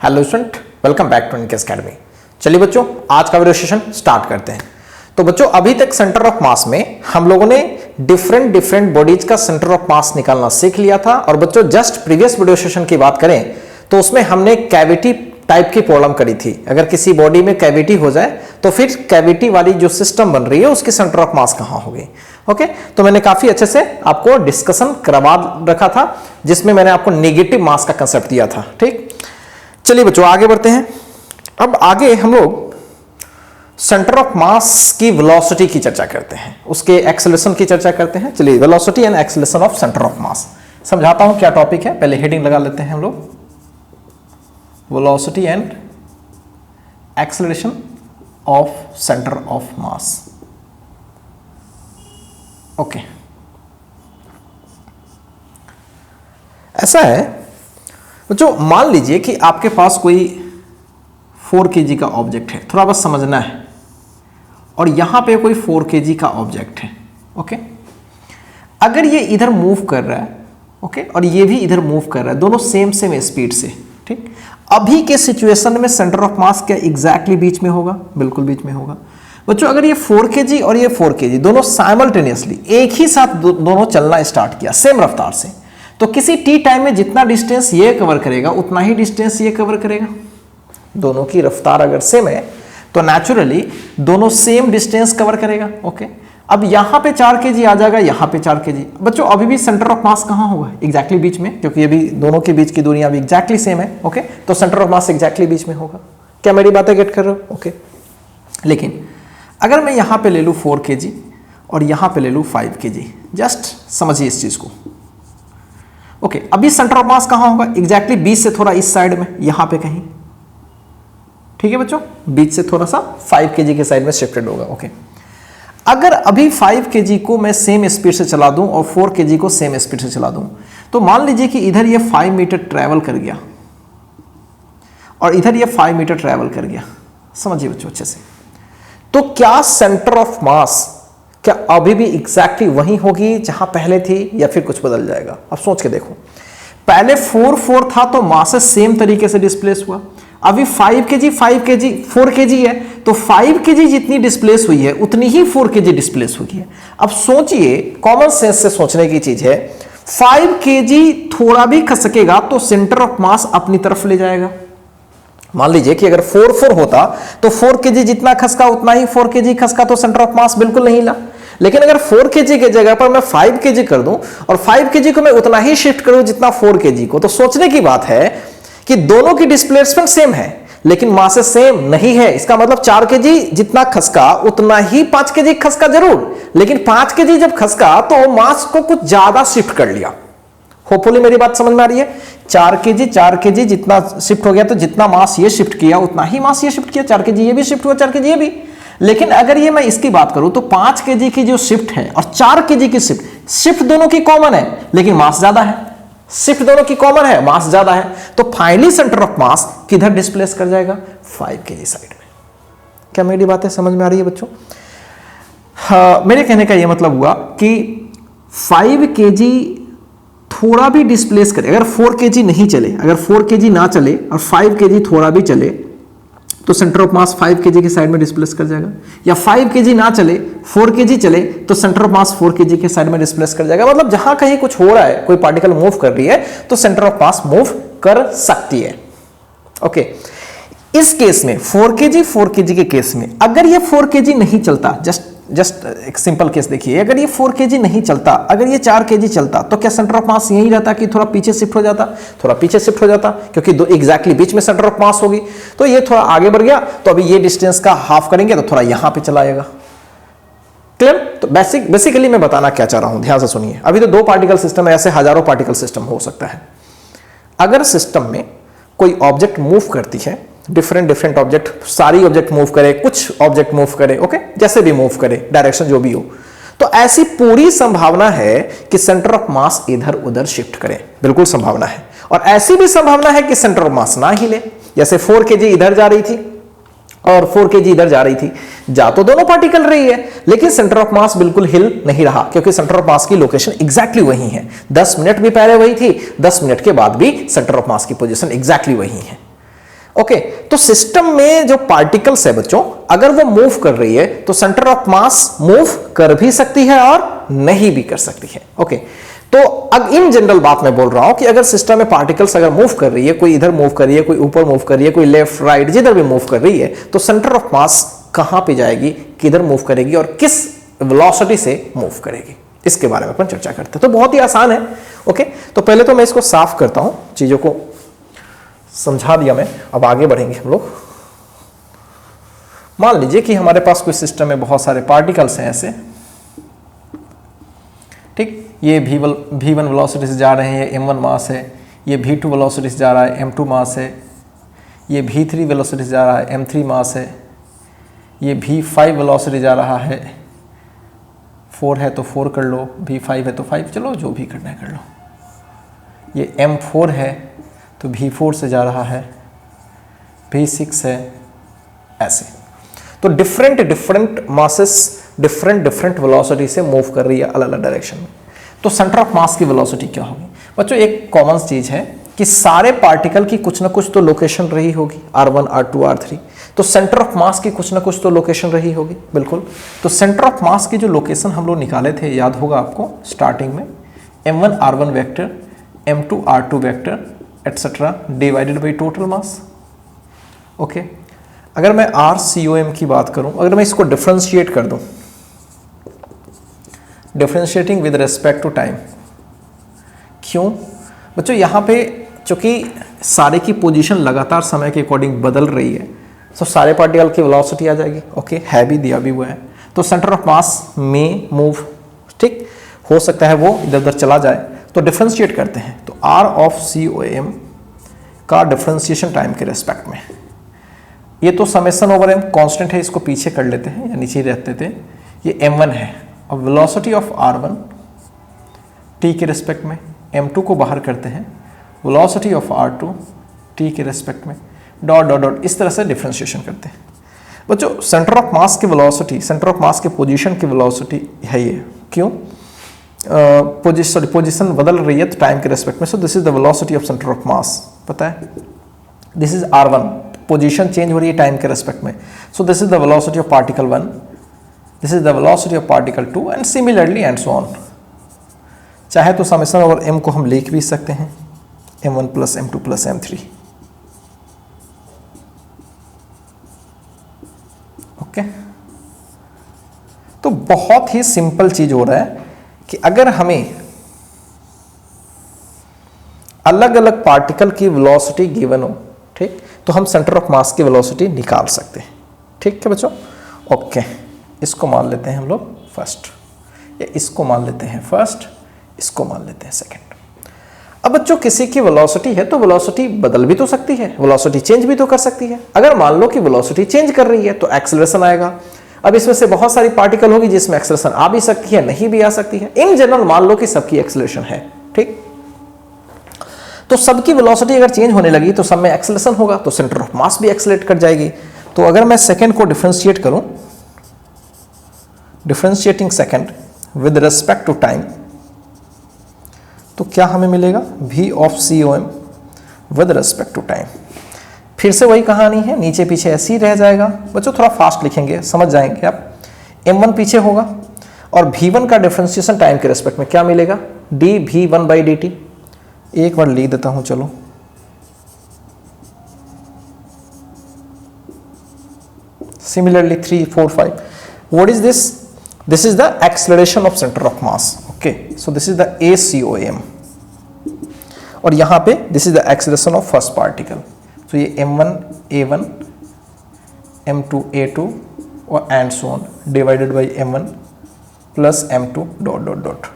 Hello student, welcome back to इनकेस academy. चलिए बच्चों, आज का वीडियो सेशन स्टार्ट करते हैं। तो बच्चों, अभी तक सेंटर ऑफ मास में हम लोगों ने डिफरेंट बॉडीज का सेंटर ऑफ मास निकालना सीख लिया था। और बच्चों, जस्ट प्रीवियस वीडियो सेशन की बात करें तो उसमें हमने कैविटी टाइप की प्रॉब्लम करी थी। अगर किसी बॉडी में कैविटी हो जाए तो फिर कैविटी वाली जो सिस्टम बन रही है उसकी सेंटर ऑफ मास कहां होगी। ओके, तो मैंने काफी अच्छे से आपको डिस्कशन करवा रखा था, जिसमें मैंने आपको नेगेटिव मास का कंसेप्ट दिया था। ठीक, चलिए बच्चों आगे बढ़ते हैं। अब आगे हम लोग सेंटर ऑफ मास की वेलोसिटी की चर्चा करते हैं, उसके एक्सेलरेशन की चर्चा करते हैं। चलिए, velocity and acceleration of centre of मास समझाता हूं क्या टॉपिक है। पहले हेडिंग लगा लेते हैं हम लोग, velocity and acceleration of centre of mass. Okay, ऐसा है बच्चों, मान लीजिए कि आपके पास कोई 4 kg का ऑब्जेक्ट है, थोड़ा बस समझना है, और यहां पे कोई 4 kg का ऑब्जेक्ट है। ओके, अगर ये इधर मूव कर रहा है, ओके, और ये भी इधर मूव कर रहा है, दोनों सेम स्पीड से। ठीक, अभी के सिचुएशन में सेंटर ऑफ मास क्या एग्जैक्टली बीच में होगा? बिल्कुल बीच में होगा। बच्चों, अगर ये 4 kg और ये 4 kg दोनों साइमल्टेनियसली एक ही साथ दोनों चलना स्टार्ट किया सेम रफ्तार से, तो किसी टी टाइम में जितना डिस्टेंस ये कवर करेगा उतना ही डिस्टेंस ये कवर करेगा। दोनों की रफ्तार अगर सेम है तो नेचुरली दोनों सेम डिस्टेंस कवर करेगा। ओके, अब यहां पे 4 kg आ जाएगा, यहां पे 4 kg। बच्चों, अभी भी सेंटर ऑफ मास कहां होगा? एग्जैक्टली बीच में, क्योंकि ये भी दोनों के बीच की दूरियां भी एग्जैक्टली सेम है। ओके, तो सेंटर ऑफ मास एग्जैक्टली बीच में होगा। क्या मेरी बातें गेट कर रहे हो? ओके, लेकिन अगर मैं यहां पे ले लूं 4 kg और यहां पे ले लूं 5 kg, जस्ट समझिए इस चीज को। ओके, अभी सेंटर ऑफ मास कहां होगा? एग्जैक्टली बीच से थोड़ा इस साइड में, यहां पे कहीं। ठीक है बच्चों, बीच से थोड़ा सा 5 kg के साइड में शिफ्टेड होगा। ओके, अगर अभी 5 kg को मैं सेम स्पीड से चला दूं और 4 kg को सेम स्पीड से चला दूं, तो मान लीजिए कि इधर ये 5 मीटर ट्रेवल कर गया और इधर ये 5 मीटर ट्रेवल कर गया। समझिए बच्चों अच्छे से, तो क्या सेंटर ऑफ मास क्या अभी भी एग्जैक्टली वही होगी जहां पहले थी, या फिर कुछ बदल जाएगा? अब सोच के देखो, पहले 4 था तो मास सेम तरीके से डिस्प्लेस हुआ। अभी 5 kg 4 kg है, तो 5 kg जितनी डिस्प्लेस हुई है उतनी ही 4 kg डिस्प्लेस हुई है। अब सोचिए, कॉमन सेंस से सोचने की चीज है, 5 kg थोड़ा भी खसकेगा तो सेंटर ऑफ मास अपनी तरफ ले जाएगा। मान लीजिए कि अगर 4 होता तो 4 kg जितना खसका उतना ही 4 kg खसका, तो सेंटर ऑफ मास बिल्कुल नहीं ला। लेकिन अगर 4 kg के जगह पर मैं 5 kg कर दूं और 5 kg को मैं उतना ही शिफ्ट करूं जितना 4 kg को, तो सोचने की बात है कि दोनों की डिस्प्लेसमेंट सेम है लेकिन मास सेम नहीं है। इसका मतलब 4 kg जितना खसका उतना ही 5 kg खसका जरूर, लेकिन 5 kg जब खसका तो मास को कुछ ज्यादा शिफ्ट कर लिया। होपफुली मेरी बात समझ में आ रही है। 4 kg जितना शिफ्ट हो गया, तो जितना मास ये शिफ्ट किया उतना ही मास ये शिफ्ट किया। 4 kg ये भी शिफ्ट हुआ, 4 kg ये भी। लेकिन अगर ये मैं इसकी बात करूं तो 5 kg की जो शिफ्ट है और 4 kg की शिफ्ट दोनों की कॉमन है लेकिन मास ज्यादा है। शिफ्ट दोनों की कॉमन है, मास ज्यादा है, तो फाइनली सेंटर ऑफ मास किधर डिस्प्लेस कर जाएगा? 5 kg साइड में। क्या मेरी बातें समझ में आ रही है बच्चों? मेरे कहने का यह मतलब हुआ कि 5 kg थोड़ा भी डिस्प्लेस करे, अगर 4 kg नहीं चले, अगर 4 kg ना चले और 5 kg थोड़ा भी चले, तो सेंटर ऑफ मास 5 kg की साइड में डिस्प्लेस कर जाएगा। या 5 kg ना चले, 4 kg चले, तो सेंटर ऑफ मास 4 kg के साइड में डिस्प्लेस कर जाएगा। मतलब जहां कहीं कुछ हो रहा है, कोई पार्टिकल मूव कर रही है, तो सेंटर ऑफ मास मूव कर सकती है। ओके, इस केस में 4 kg के केस में अगर ये 4 kg नहीं चलता, जस्ट एक सिंपल केस देखिए, अगर ये 4 kg नहीं चलता, अगर ये 4 kg चलता, तो क्या सेंटर ऑफ मास यही रहता कि थोड़ा पीछे शिफ्ट हो जाता? थोड़ा पीछे शिफ्ट हो जाता, क्योंकि दो एग्जैक्टली बीच में सेंटर ऑफ मास होगी। तो ये थोड़ा आगे बढ़ गया, तो अभी ये डिस्टेंस का हाफ करेंगे तो थोड़ा यहां पे चला आएगा। क्लियर? तो बेसिकली मैं बताना क्या चाह रहा हूं, ध्यान से सुनिए। अभी तो 2 पार्टिकल सिस्टम है, ऐसे हजारों पार्टिकल सिस्टम हो सकता है। अगर सिस्टम में कोई ऑब्जेक्ट मूव करती है, डिफरेंट ऑब्जेक्ट, सारी ऑब्जेक्ट मूव करे, कुछ ऑब्जेक्ट मूव करे, ओके, जैसे भी मूव करे, डायरेक्शन जो भी हो, तो ऐसी पूरी संभावना है कि सेंटर ऑफ मास इधर उधर शिफ्ट करे। बिल्कुल संभावना है। और ऐसी भी संभावना है कि सेंटर ऑफ मास ना हिले। जैसे 4 kg इधर जा रही थी और 4 kg इधर जा रही थी, जा तो दोनों पार्टिकल रही है, लेकिन सेंटर ऑफ मास बिल्कुल हिल नहीं रहा, क्योंकि सेंटर ऑफ मास की लोकेशन एग्जैक्टली वही है। 10 मिनट भी पहले वही थी, 10 मिनट के बाद भी सेंटर ऑफ मास की पोजीशन एग्जैक्टली वही है। ओके तो सिस्टम में जो पार्टिकल्स है बच्चों, अगर वो मूव कर रही है तो सेंटर ऑफ मास मूव कर भी सकती है और नहीं भी कर सकती है। ओके तो अब इन जनरल बात मैं बोल रहा हूं कि अगर सिस्टम में पार्टिकल्स अगर मूव कर रही है, कोई इधर मूव कर रही है, कोई ऊपर मूव कर रही है, कोई लेफ्ट राइट जिधर भी मूव कर रही है, तो सेंटर ऑफ मास कहां पे जाएगी, किधर मूव करेगी और किस वेलोसिटी से मूव करेगी, इसके बारे में अपन चर्चा करते हैं। तो बहुत ही आसान है। ओके तो पहले तो मैं इसको साफ करता हूं, चीजों को समझा दिया मैं, अब आगे बढ़ेंगे हम लोग। मान लीजिए कि हमारे पास कोई सिस्टम में बहुत सारे पार्टिकल्स हैं ऐसे, ठीक, ये v1 वेलोसिटी से जा रहे हैं, ये m1 मास है, ये v2 वेलोसिटी से जा रहा है, m2 मास है, ये v3 वेलोसिटी से जा रहा है, m3 मास है, ये v5 वेलोसिटी जा रहा है, 4 है तो 4 कर लो, v5 है तो 5, चलो जो भी करना है कर लो। ये m4 है तो v4 से जा रहा है, v6 है, ऐसे। तो डिफरेंट मासेस डिफरेंट वेलोसिटी से मूव कर रही है अलग अलग डायरेक्शन में। तो सेंटर ऑफ मास की वेलोसिटी क्या होगी बच्चों? एक कॉमन चीज है कि सारे पार्टिकल की कुछ ना कुछ तो लोकेशन रही होगी, r1 r2 r3, तो सेंटर ऑफ मास की कुछ ना कुछ तो लोकेशन रही होगी, बिल्कुल। तो सेंटर ऑफ मास की जो लोकेशन हम लोग निकाले थे, याद होगा आपको स्टार्टिंग में, m1 r1 vector, m2 r2 vector etcetera divided by total mass. Okay अगर मैं RCOM की बात करूं, अगर मैं इसको डिफरेंशिएट कर दूं, differentiating with respect to time, क्यों बच्चों? यहाँ पे चूंकि सारे की पोजीशन लगातार समय के अकॉर्डिंग बदल रही है, तो सारे पार्टिकल की वेलोसिटी आ जाएगी। ओके है भी दिया भी हुआ है, तो सेंटर ऑफ मास में मूव, ठीक, हो सकता है वो इधर उधर चला जाए, तो डिफरेंशिएट करते हैं। तो R ऑफ COM का डिफरेंशिएशन टाइम के रेस्पेक्ट में, ये तो समेशन ओवर m कांस्टेंट है, इसको पीछे कर लेते हैं या नीचे रहते थे, ये m1 है, और वेलोसिटी ऑफ r1 t के रेस्पेक्ट में, m2 को बाहर करते हैं, वेलोसिटी ऑफ r2 t के रेस्पेक्ट में, डॉट डॉट डॉट, इस तरह से डिफरेंशिएशन करते हैं। बच्चों सेंटर ऑफ मास की वेलोसिटी, सेंटर ऑफ मास के पोजीशन की वेलोसिटी है ये, क्यों? पोजीशन बदल रही है तो टाइम के रेस्पेक्ट में, so this is the velocity of centre of मास, पता है, this is r1, position change हो रही है टाइम के रेस्पेक्ट में, so this is the velocity of particle 1, this is the velocity of particle 2 and similarly and so on. चाहे तो summation over m को हम लिख भी सकते हैं, m1 plus m2 plus m3। Okay तो बहुत ही सिंपल चीज हो रहा है कि अगर हमें अलग अलग पार्टिकल की वेलोसिटी गिवन हो, ठीक, तो हम सेंटर ऑफ मास की वेलोसिटी निकाल सकते हैं। ठीक है बच्चों, ओके इसको मान लेते हैं हम लोग फर्स्ट, या इसको मान लेते हैं फर्स्ट, इसको मान लेते हैं सेकंड। अब बच्चों किसी की वेलोसिटी है तो वेलोसिटी बदल भी तो सकती है, वेलोसिटी चेंज भी तो कर सकती है। अगर मान लो कि वेलोसिटी चेंज कर रही है तो एक्सेलरेशन आएगा। अब इसमें से बहुत सारी पार्टिकल होगी जिसमें एक्सेलरेशन आ भी सकती है, नहीं भी आ सकती है। इन जनरल मान लो कि सबकी एक्सेलरेशन है, ठीक, तो सबकी वेलोसिटी अगर चेंज होने लगी तो सब में एक्सेलरेशन होगा, तो सेंटर ऑफ मास भी एक्सेलरेट कर जाएगी। तो अगर मैं सेकंड को डिफरेंशिएट करूं, differentiating second with respect to time, तो क्या हमें मिलेगा? V of COM with respect to time. फिर से वही कहानी है, नीचे पीछे ऐसे ही रह जाएगा। बच्चों थोड़ा फास्ट लिखेंगे, समझ जाएंगे आप। m1 पीछे होगा और v1 का डिफरेंशिएशन टाइम के रेस्पेक्ट में क्या मिलेगा? dv1/dt। एक बार लिख देता हूं, चलो similarly 3 4 5, what is this? This is the acceleration of centre of mass. Okay so this is the ACOM, और यहां पे this is the acceleration of first particle. तो ये m1 A1, m2 A2 और and so on divided by m1 plus m2 dot dot dot.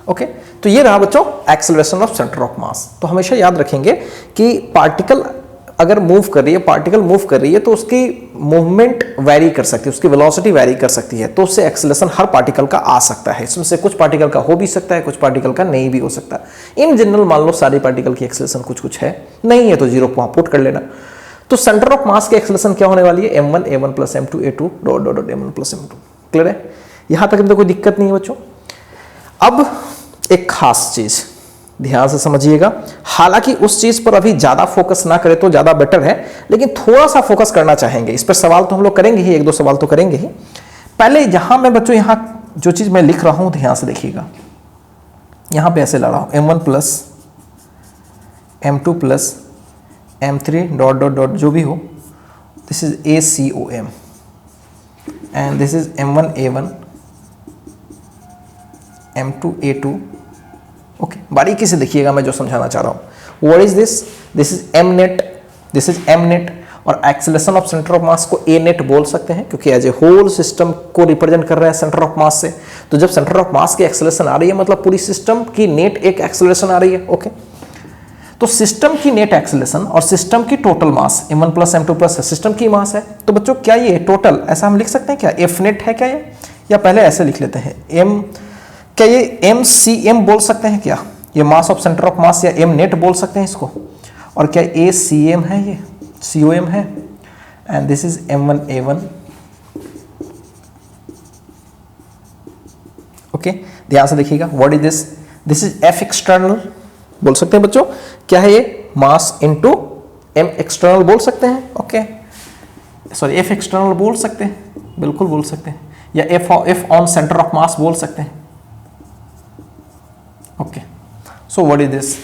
Okay तो ये रहा बच्चों एक्सेलरेशन ऑफ सेंटर ऑफ मास। तो हमेशा याद रखेंगे कि पार्टिकल अगर मूव कर रही है, पार्टिकल मूव कर रही है तो उसकी मूवमेंट वैरी कर सकती है, उसकी वेलोसिटी वैरी कर सकती है, तो उससे एक्सेलरेशन हर पार्टिकल का आ सकता है। इसमें से कुछ पार्टिकल का हो भी सकता है, कुछ पार्टिकल का नहीं भी हो सकता। इन जनरल मान लो सारी पार्टिकल की एक्सेलरेशन कुछ कुछ है, नहीं है तो जीरो वहां पुट कर लेना। तो सेंटर ऑफ मास की एक्सेलरेशन क्या होने वाली है? m1 A1 plus m2 A2 dot dot dot m1 plus m2। Clear है? यहां तक तो कोई दिक्कत नहीं है बच्चों। अब एक खास चीज, ध्यान से समझिएगा। हालांकि उस चीज पर अभी ज्यादा फोकस ना करें तो ज्यादा बेटर है, लेकिन थोड़ा सा फोकस करना चाहेंगे इस पर। सवाल तो हम लोग करेंगे ही, एक दो सवाल तो करेंगे ही। पहले यहां मैं बच्चों, यहां जो चीज मैं लिख रहा हूं ध्यान से देखिएगा। यहां पे ऐसे ला रहा हूं m1 plus m2 plus m3 dot dot dot जो भी हो, this is ACOM and this is m1 A1 m2 A2। ओके, बारीकी से देखिएगा मैं जो समझाना चाह रहा हूं। What is this? This is m net, this is m net, और acceleration of centre of mass को a नेट बोल सकते हैं क्योंकि एज ए होल सिस्टम को रिप्रेजेंट कर रहा है सेंटर ऑफ मास से। तो जब सेंटर ऑफ मास की एक्सेलरेशन आ रही है मतलब पूरी सिस्टम की नेट एक एक्सेलरेशन आ रही है। ओके, तो सिस्टम की नेट एक्सेलरेशन और सिस्टम की total mass m1 plus m2 plus system की मास है। तो बच्चों क्या ये टोटल ऐसा हम लिख सकते हैं क्या? f नेट है क्या ये? या पहले ऐसे लिख लेते हैं m, क्या ये MCM बोल सकते हैं क्या? ये मास ऑफ सेंटर ऑफ मास या m नेट बोल सकते हैं इसको। और क्या ACM है, ये COM है, and this is m1 A1। Okay, ध्यान से देखिएगा। What is this? This is F external बोल सकते हैं बच्चों। क्या है ये? मास इनटू m एक्सटर्नल बोल सकते हैं। ओके, सॉरी F एक्सटर्नल बोल सकते हैं, बिल्कुल बोल सकते हैं, या F ऑन सेंटर ऑफ मास बोल सकते हैं। Okay, so what is this?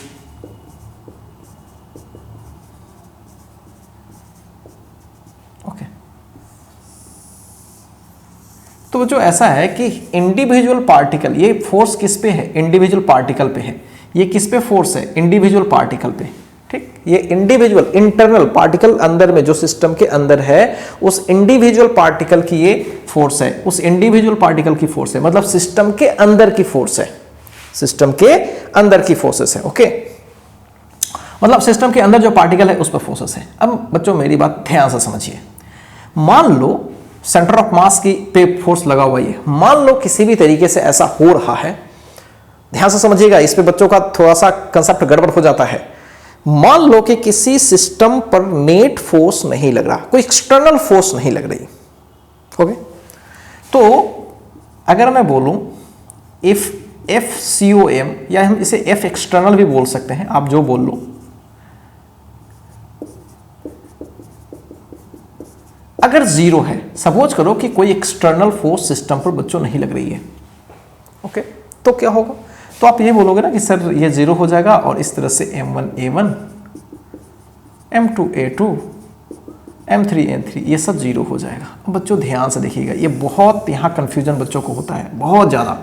Okay, तो बच्चों ऐसा है कि इंडिविजुअल पार्टिकल, ये फोर्स किस पे है? इंडिविजुअल पार्टिकल पे है। ये किस पे फोर्स है? इंडिविजुअल पार्टिकल पे। ठीक, ये इंडिविजुअल इंटरनल पार्टिकल अंदर में जो सिस्टम के अंदर है उस इंडिविजुअल पार्टिकल की ये फोर्स है, उस इंडिविजुअल पार्टिकल की फोर्स है, मतलब सिस्टम के अंदर की फोर्स है, सिस्टम के अंदर की फोर्सेस है। ओके, मतलब सिस्टम के अंदर जो पार्टिकल है उस पर फोर्सेस है। अब बच्चों मेरी बात ध्यान से समझिए। मान लो सेंटर ऑफ मास की पे फोर्स लगा हुआ है, मान लो किसी भी तरीके से ऐसा हो रहा है, ध्यान से समझिएगा, इस पे बच्चों का थोड़ा सा कंसेप्ट गड़बड़ हो जाता है। मान लो कि किसी सिस्टम पर नेट फोर्स नहीं लग रहा, कोई एक्सटर्नल फोर्स नहीं लग रही। ओके, तो अगर मैं बोलूं इफ FCOM, या हम इसे F एक्सटर्नल भी बोल सकते हैं, आप जो बोल लो, अगर जीरो है, सपोज करो कि कोई एक्सटर्नल फोर्स सिस्टम पर बच्चों नहीं लग रही है। ओके, तो क्या होगा? तो आप ये बोलोगे ना कि सर ये जीरो हो जाएगा और इस तरह से m1 A1 m2 A2 m3 N3 ये सब जीरो हो जाएगा। अब बच्चों ध्यान से देखिएगा, ये बहुत यहां कंफ्यूजन बच्चों को होता है, बहुत ज्यादा।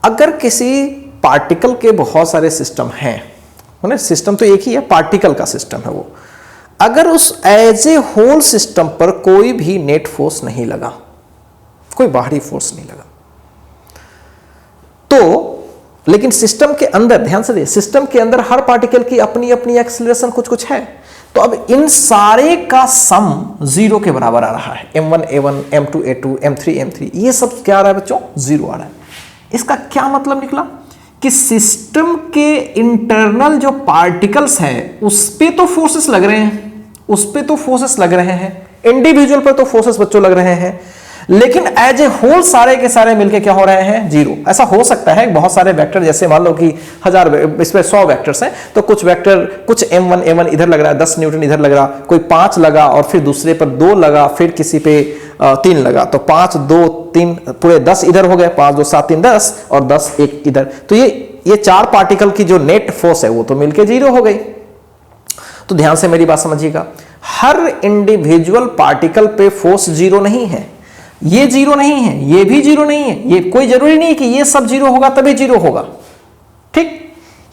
अगर किसी पार्टिकल के बहुत सारे सिस्टम हैं, सिस्टम तो एक ही है, पार्टिकल का सिस्टम है वो, अगर उस एज ए होल सिस्टम पर कोई भी नेट फोर्स नहीं लगा, कोई बाहरी फोर्स नहीं लगा, तो लेकिन सिस्टम के अंदर, ध्यान से देखिए, सिस्टम के अंदर हर पार्टिकल की अपनी अपनी एक्सीलरेशन कुछ कुछ है, तो अब इन सारे का सम जीरो के बराबर आ रहा है। m1 A1 m2 A2 m3 M3 ये सब क्या आ रहा है बच्चों? जीरो आ रहा है। इसका क्या मतलब निकला कि सिस्टम के इंटरनल जो पार्टिकल्स हैं उस पे तो फोर्सेस लग रहे हैं, उस पे तो फोर्सेस लग रहे हैं, इंडिविजुअल पर तो फोर्सेस बच्चों लग रहे हैं, लेकिन एज ए होल सारे के सारे मिलके क्या हो रहे हैं? जीरो। ऐसा हो सकता है बहुत सारे वेक्टर, जैसे मान लो कि 1000 इसमें 100 वेक्टर्स हैं, तो कुछ वेक्टर, कुछ m1 A1 इधर लग रहा है, 10 न्यूटन इधर लग रहा, कोई 5 लगा और फिर दूसरे पर 2 लगा, फिर किसी पे 3 लगा, तो 5 2 3 पूरे 10 इधर हो गए, 5 2 7 3 10 और 10 1 इधर, तो ये 4 पार्टिकल की जो नेट फोर्स है वो तो मिलके जीरो हो गई। तो ध्यान से मेरी बात समझिएगा, हर इंडिविजुअल पार्टिकल पे फोर्स जीरो नहीं है, ये जीरो नहीं है, ये भी जीरो नहीं है, ये कोई जरूरी नहीं कि ये सब जीरो होगा तभी जीरो होगा। ठीक,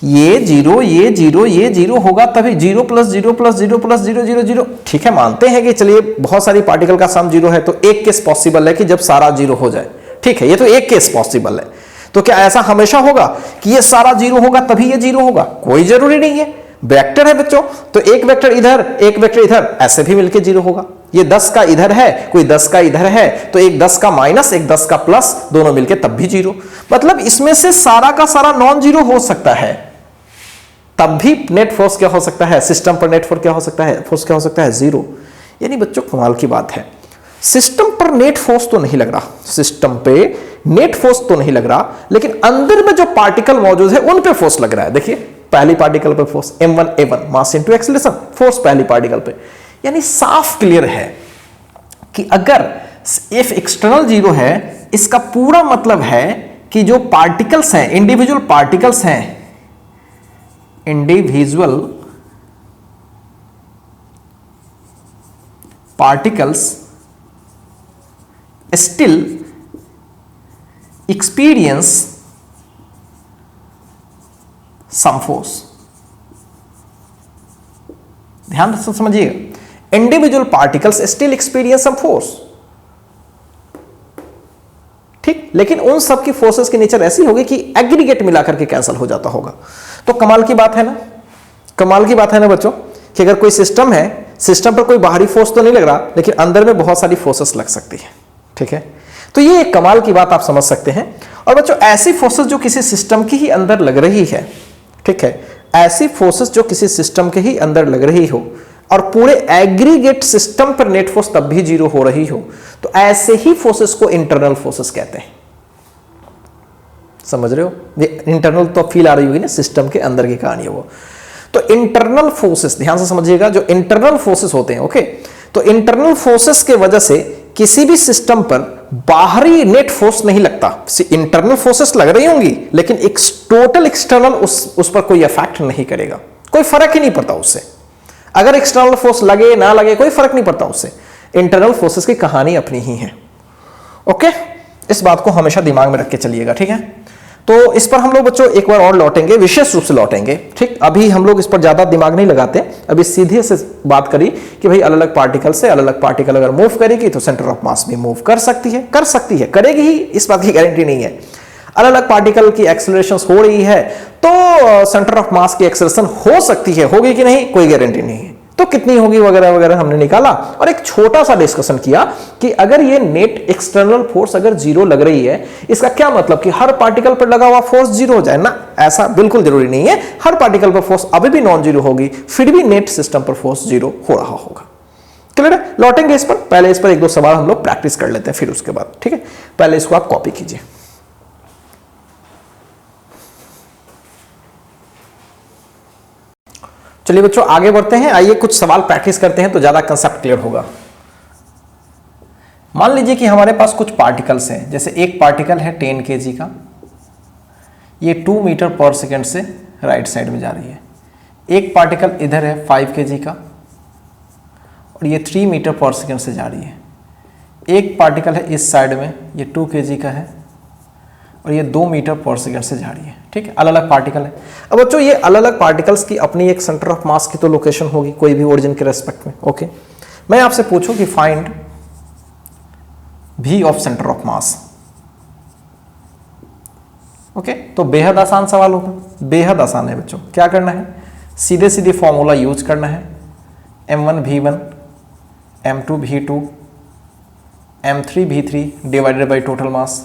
ये जीरो ये जीरो ये जीरो होगा तभी, 0 + 0 + 0 + 0 0 0। ठीक है, मानते हैं कि चलिए बहुत सारी पार्टिकल का सम जीरो है, तो एक केस पॉसिबल है कि जब सारा जीरो हो जाए। ठीक है, ये तो एक केस पॉसिबल है। तो क्या ऐसा हमेशा होगा कि ये सारा जीरो होगा तभी ये जीरो होगा? कोई जरूरी नहीं है। वेक्टर है बच्चों, तो एक वेक्टर इधर एक वेक्टर इधर, ऐसे भी मिलके जीरो होगा। ये 10 का इधर है, कोई 10 का इधर है, तो एक 10 का माइनस एक 10 का प्लस, दोनों मिलके तब भी जीरो। मतलब इसमें से सारा का सारा नॉन जीरो हो सकता है, तब भी नेट फोर्स क्या हो सकता है? सिस्टम पर नेट फोर्स क्या हो सकता है? फोर्स क्या हो सकता है? जीरो। यानी बच्चों कमाल की बात है, सिस्टम पर नेट फोर्स तो नहीं लग रहा, सिस्टम पे नेट फोर्स तो नहीं लग रहा, लेकिन अंदर में जो पार्टिकल मौजूद है उन पे फोर्स लग रहा है। देखिए पहली पार्टिकल पे force m1a1 mass into acceleration, force पहली पार्टिकल पे, यानी साफ क्लियर है कि अगर इफ एक्सटर्नल जीरो है, इसका पूरा मतलब है कि जो पार्टिकल्स हैं, इंडिविजुअल पार्टिकल्स हैं, individual particles still experience some force. ध्यान से समझिएगा, individual particles still experience some force, ठीक, लेकिन उन सब की फोर्सेस की नेचर ऐसी होगी कि एग्रीगेट मिलाकर के कैंसिल हो जाता होगा। तो कमाल की बात है ना, कमाल की बात है ना बच्चों, कि अगर कोई सिस्टम है, सिस्टम पर कोई बाहरी फोर्स तो नहीं लग रहा, लेकिन अंदर में बहुत सारी फोर्सेस लग सकती है, ठीक है। तो ये एक कमाल की बात आप समझ सकते हैं। और बच्चों ऐसी फोर्सेस जो किसी सिस्टम की ही अंदर लग रही है, ठीक है, ऐसी फोर्सेस जो किसी सिस्टम के ही अंदर लग रही हो और पूरे एग्रीगेट सिस्टम पर नेट फोर्स तब भी जीरो हो रही हो, तो ऐसे ही फोर्सेस को इंटरनल फोर्सेस कहते हैं। समझ रहे हो, ये इंटरनल तो फील आ रही होगी ना, सिस्टम के अंदर की कहानी है वो। तो इंटरनल फोर्सेस ध्यान से समझिएगा, जो इंटरनल फोर्सेस होते हैं, ओके, तो इंटरनल फोर्सेस के वजह से किसी भी सिस्टम पर बाहरी नेट फोर्स नहीं लगता। इंटरनल फोर्सेस लग रही होंगी, लेकिन एक टोटल एक्सटर्नल उस पर कोई इफेक्ट नहीं करेगा, कोई फर्क ही नहीं पड़ता उससे। अगर एक्सटर्नल फोर्स लगे ना लगे कोई फर्क नहीं पड़ता उससे। इंटरनल फोर्सेस की कहानी अपनी ही है, ओके, इस बात को हमेशा दिमाग में रख के चलिएगा, ठीक है। तो इस पर हम लोग बच्चों एक बार और लौटेंगे, विशेष रूप से लौटेंगे, ठीक। अभी हम लोग इस पर ज्यादा दिमाग नहीं लगाते, अभी सीधे से बात करी कि भाई अलग अलग पार्टिकल से अलग अलग पार्टिकल अगर मूव करेगी तो सेंटर ऑफ मास भी मूव कर सकती है, करेगी ही, इस बात की गारंटी नहीं है। अलग अलग पार्टिकल की एक्सेलरेशन हो रही है तो सेंटर ऑफ मास की एक्सेलरेशन हो सकती है, होगी कि नहीं कोई गारंटी नहीं है, तो कितनी होगी वगैरह वगैरह हमने निकाला। और एक छोटा सा डिस्कशन किया कि अगर ये नेट एक्सटर्नल फोर्स अगर जीरो लग रही है, इसका क्या मतलब कि हर पार्टिकल पर लगा हुआ फोर्स जीरो हो जाए ना, ऐसा बिल्कुल जरूरी नहीं है। हर पार्टिकल पर फोर्स अभी भी नॉन जीरो होगी, फिर भी नेट सिस्टम पर फोर्स जीरो हो रहा होगा। क्लियर है, लौटेंगे इस पर, पहले इस पर एक दो सवाल हम लोग प्रैक्टिस कर लेते हैं, फिर उसके बाद, ठीक है। पहले इसको आप कॉपी कीजिए। चलिए बच्चों आगे बढ़ते हैं, आइए कुछ सवाल प्रैक्टिस करते हैं तो ज्यादा कंसेप्ट क्लियर होगा। मान लीजिए कि हमारे पास कुछ पार्टिकल्स हैं, जैसे एक पार्टिकल है 10 kg का, ये 2 मीटर पर सेकेंड से राइट साइड में जा रही है। एक पार्टिकल इधर है 5 kg का और ये 3 मीटर पर सेकेंड से जा रही है। एक पार्टिकल है इस साइड में, ये 2 kg का है और ये 2 मीटर पर सेकेंड से जा रही है, ठीक है, अलग अलग पार्टिकल है। अब बच्चों ये अलग अलग पार्टिकल्स की अपनी एक सेंटर ऑफ मास की तो लोकेशन होगी, कोई भी ओरिजिन के रेस्पेक्ट में, ओके। मैं आपसे पूछूं कि find V of centre of mass, okay, तो बेहद आसान सवाल होगा, बेहद आसान है बच्चों। क्या करना है, सीधे सीधे फॉर्मूला यूज करना है, m1 v1 m2 v2 m3 v3 divided by total mass,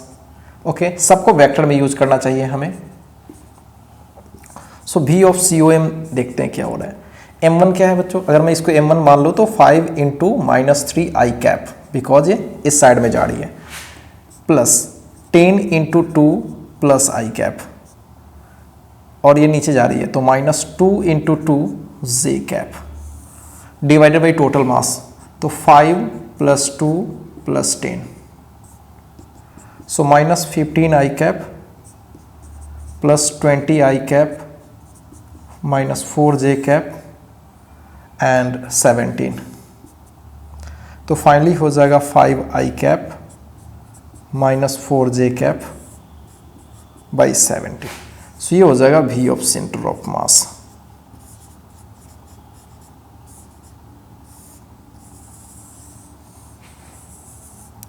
okay, सबको वेक्टर में यूज करना चाहिए हमें। सो V ऑफ COM देखते हैं क्या हो रहा है। m1 क्या है बच्चों, अगर मैं इसको m1 मान लूँ तो 5 इंटू -3 i कैप, बिकॉज ये इस साइड में जा रही है, plus 10 into 2 plus i cap, और ये नीचे जा रही है तो -2 into 2 j cap, divided by total mass, तो 5 + 2 + 10, so -15 i cap plus 20 i cap minus 4 j cap and 17, तो फाइनली हो जाएगा 5 i cap minus 4 j cap by 70। सो ये हो जाएगा V of centre of mass.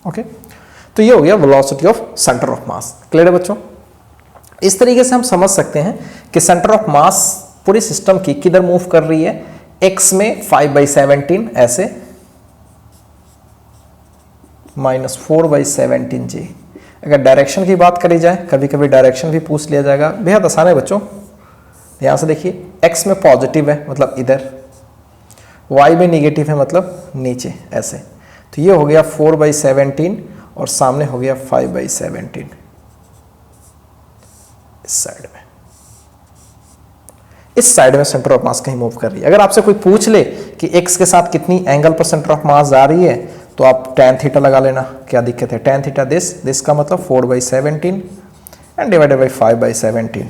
Okay, तो ये हो गया velocity of centre of mass. Clear है बच्चों, इस तरीके से हम समझ सकते हैं कि सेंटर ऑफ मास पूरी सिस्टम की किधर मूव कर रही है, x में 5/17 ऐसे, -4/17 j। अगर डायरेक्शन की बात करी जाए, कभी कभी डायरेक्शन भी पूछ लिया जाएगा, बेहद आसान है बच्चों। यहां से देखिए, x में पॉजिटिव है मतलब इधर, y में निगेटिव है मतलब नीचे ऐसे, तो ये हो गया 4/17 और सामने हो गया 5/17 इस साइड में सेंटर ऑफ मास कहीं मूव कर रही है। अगर आपसे कोई पूछ ले कि x के साथ कितनी एंगल पर सेंटर ऑफ मास जा रही है तो आप tan थीटा लगा लेना, क्या दिक्कत है। tan थीटा दिस का मतलब 4/17 and divided by 5/17,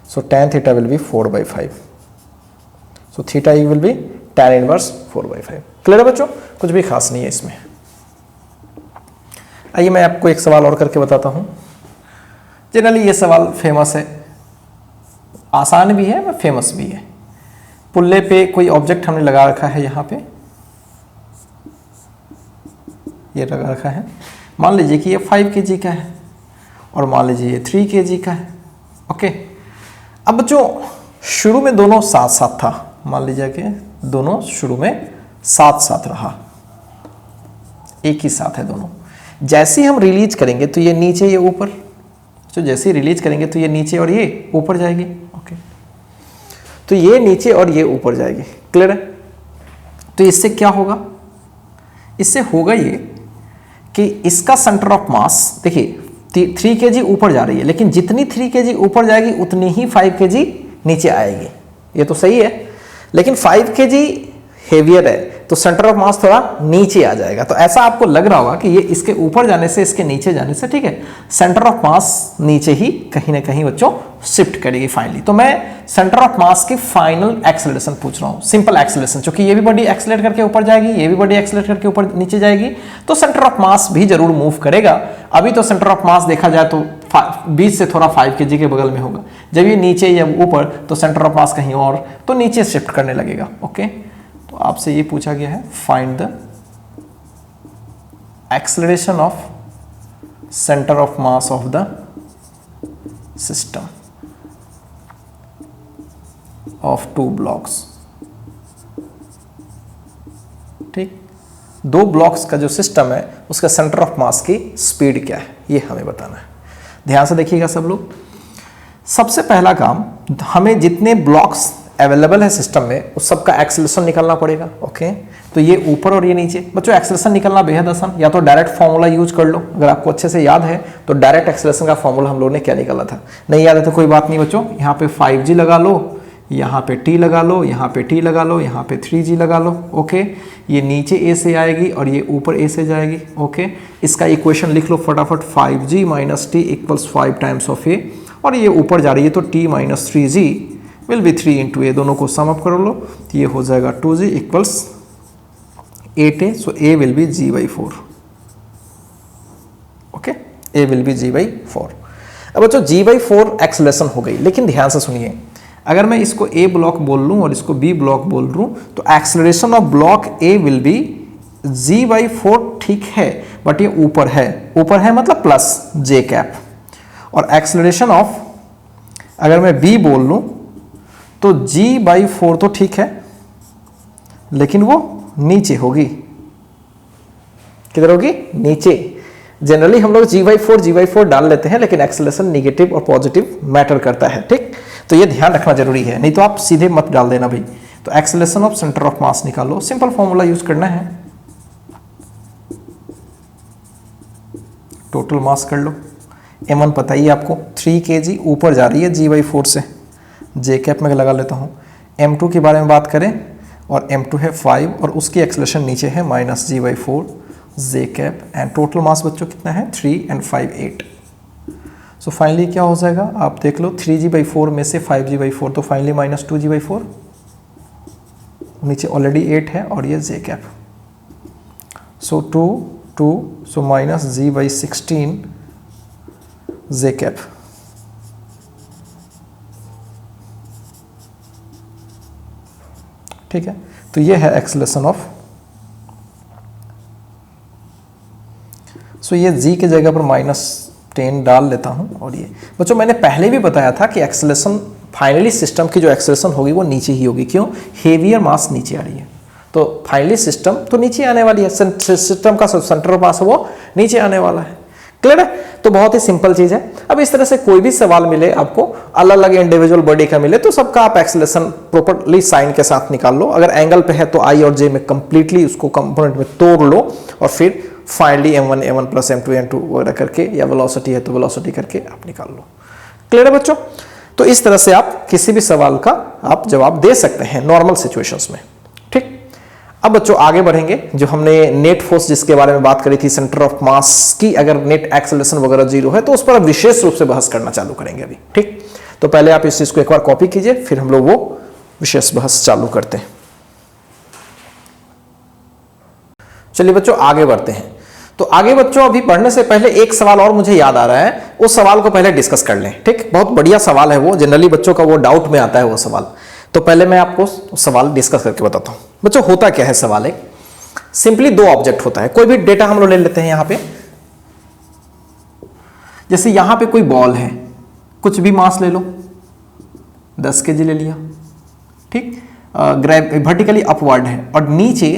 so tan theta will be 4/5, so theta E will be tan inverse 4/5। Clear है बच्चों, कुछ भी खास नहीं है इसमें। आइए मैं आपको एक सवाल और करके बताता हूं। जनरली ये सवाल फेमस है, आसान भी है और फेमस भी है। पुल्ले पे कोई ऑब्जेक्ट हमने लगा रखा है, यहाँ पे ये लगा रखा है। मान लीजिए कि ये 5 kg का है और मान लीजिए ये 3 kg का है। ओके, अब जो शुरू में दोनों साथ साथ था, मान लीजिए कि दोनों शुरू में साथ साथ रहा, एक ही साथ है दोनों। जैसे ही हम रिलीज करेंगे तो ये नीचे ये ऊपर, तो जैसे ही रिलीज करेंगे तो ये नीचे और ये ऊपर जाएगी। ओके, तो ये नीचे और ये ऊपर जाएगी। क्लियर है। तो इससे क्या होगा, इससे होगा ये कि इसका सेंटर ऑफ मास देखिए 3 kg ऊपर जा रही है, लेकिन जितनी 3 kg ऊपर जाएगी उतनी ही 5 kg नीचे आएगी। ये तो सही है, लेकिन 5 kg हेवियर है तो सेंटर ऑफ मास थोड़ा नीचे आ जाएगा। तो ऐसा आपको लग रहा होगा कि ये इसके ऊपर जाने से इसके नीचे जाने से, ठीक है, सेंटर ऑफ मास नीचे ही कहीं ना कहीं बच्चों शिफ्ट करेगी फाइनली। तो मैं सेंटर ऑफ मास की फाइनल एक्सेलरेशन पूछ रहा हूँ, सिंपल एक्सेलरेशन, क्योंकि ये भी बॉडी एक्सेलरेट करके ऊपर जाएगी, ये भी बॉडी एक्सेलरेट करके ऊपर नीचे जाएगी, तो सेंटर ऑफ मास भी जरूर मूव करेगा। अभी तो सेंटर ऑफ मास देखा जाए तो बीच से थोड़ा 5 kg के बगल में होगा, जब ये नीचे या ऊपर तो सेंटर ऑफ मास कहीं और, तो नीचे शिफ्ट करने लगेगा। ओके, तो आपसे ये पूछा गया है find the acceleration of centre of mass of the system of 2 blocks. ठीक, 2 ब्लॉक्स का जो सिस्टम है उसका सेंटर ऑफ मास की स्पीड क्या है, ये हमें बताना है। ध्यान से देखिएगा सब लोग। सबसे पहला काम, हमें जितने ब्लॉक्स अवेलेबल है सिस्टम में उस सबका एक्सेलरेशन निकालना पड़ेगा। ओके, तो ये ऊपर और ये नीचे। बच्चों एक्सेलरेशन निकालना बेहद आसान, या तो डायरेक्ट फॉर्मूला यूज कर लो, अगर आपको अच्छे से याद है तो डायरेक्ट एक्सेलरेशन का फॉर्मूला हम लोगों ने क्या निकाला था। नहीं याद है तो कोई बात नहीं बच्चों, यहाँ पे 5g लगा लो, यहाँ पे t लगा लो, यहाँ पे t लगा लो, यहाँ पे 3g लगा लो। ओके, ये नीचे a से आएगी और ये ऊपर a से जाएगी। ओके, इसका इक्वेशन लिख लो फटाफट, 5g minus t equals 5 times of a, और ये ऊपर जा रही है तो t minus 3g will be 3 into a, दोनों को सम अप कर लो तो ये हो जाएगा 2g equals 8a, so a will be g/4। Okay, a will be g/4। अब बच्चों g/4 एक्सेलरेशन हो गई, लेकिन ध्यान से सुनिए, अगर मैं इसको a ब्लॉक बोल लूं और इसको b ब्लॉक बोल लूं तो acceleration of block a will be g/4, ठीक है, बट ये ऊपर है मतलब प्लस j कैप, और एक्सेलरेशन ऑफ अगर मैं b बोल लूं तो g/4 तो ठीक है, लेकिन वो नीचे होगी। किधर होगी, नीचे। जनरली हम लोग g/4 डाल लेते हैं, लेकिन एक्सेलरेशन नेगेटिव और पॉजिटिव मैटर करता है। ठीक, तो ये ध्यान रखना जरूरी है, नहीं तो आप सीधे मत डाल देना भाई। तो एक्सेलरेशन ऑफ सेंटर ऑफ मास निकालो, सिंपल फॉर्मूला यूज करना है, टोटल मास कर लो। m1 पता ही आपको 3 kg ऊपर जा रही है g/4 से, j कैप में लगा लेता हूँ। m2 के बारे में बात करें और m2 है 5 और उसकी एक्सेलरेशन नीचे है minus g/4 j cap, and total mass बच्चों कितना है 3 and 5 8। सो फाइनली क्या हो जाएगा आप देख लो, 3g/4 में से 5g/4 तो फाइनली माइनस 2g/4, नीचे ऑलरेडी 8 है और ये j कैप, सो 2 so minus g/16 j cap. ठीक है, तो ये है एक्सेलरेशन ऑफ, सो ये g की जगह पर -10 डाल लेता हूं। और ये बच्चों मैंने पहले भी बताया था कि एक्सेलरेशन फाइनली सिस्टम की जो एक्सेलरेशन होगी वो नीचे ही होगी। क्यों, हेवियर मास नीचे आ रही है, तो फाइनली सिस्टम तो नीचे आने वाली है, सिस्टम का सेंटर ऑफ मास वो नीचे आने वाला है। क्लियर है? तो बहुत ही सिंपल चीज है। अब इस तरह से कोई भी सवाल मिले आपको, अलग अलग इंडिविजुअल बॉडी का मिले, तो सबका आप एक्सेलरेशन प्रॉपर्ली साइन के साथ निकाल लो। अगर एंगल पे है तो आई और जे में कंप्लीटली उसको कंपोनेंट में तोड़ लो और फिर finally m1 m1 plus m2 m2 वगैरह करके, या वेलोसिटी है तो वेलोसिटी करके आप निकाल लो। क्लियर है बच्चों? तो इस तरह से आप किसी भी सवाल का आप जवाब दे सकते हैं नॉर्मल सिचुएशंस में। ठीक, अब बच्चों आगे बढ़ेंगे। जो हमने नेट फोर्स जिसके बारे में बात करी थी, सेंटर ऑफ मास की अगर नेट एक्सेलरेशन वगैरह जीरो है तो उस पर विशेष रूप से बहस करना चालू करेंगे अभी। ठीक, तो पहले आप इस चीज को एक बार कॉपी कीजिए, फिर हम लोग वो विशेष बहस चालू करते हैं। चलिए बच्चों आगे बढ़ते हैं। तो आगे बच्चों अभी बढ़ने से पहले एक सवाल और मुझे याद आ रहा है, उस सवाल को पहले डिस्कस कर लें। ठीक, बहुत बढ़िया सवाल है वो, जनरली बच्चों का वो डाउट में आता है वो सवाल। तो पहले मैं आपको सवाल डिस्कस करके बताता हूं। बच्चों होता क्या है सवाल, एक सिंपली दो ऑब्जेक्ट होता है। कोई भी डेटा हम लोग ले लेते हैं यहां पे, जैसे यहां पे कोई बॉल है, कुछ भी मास ले लो, 10 kg ले लिया। ठीक, वर्टिकली अपवर्ड है, और नीचे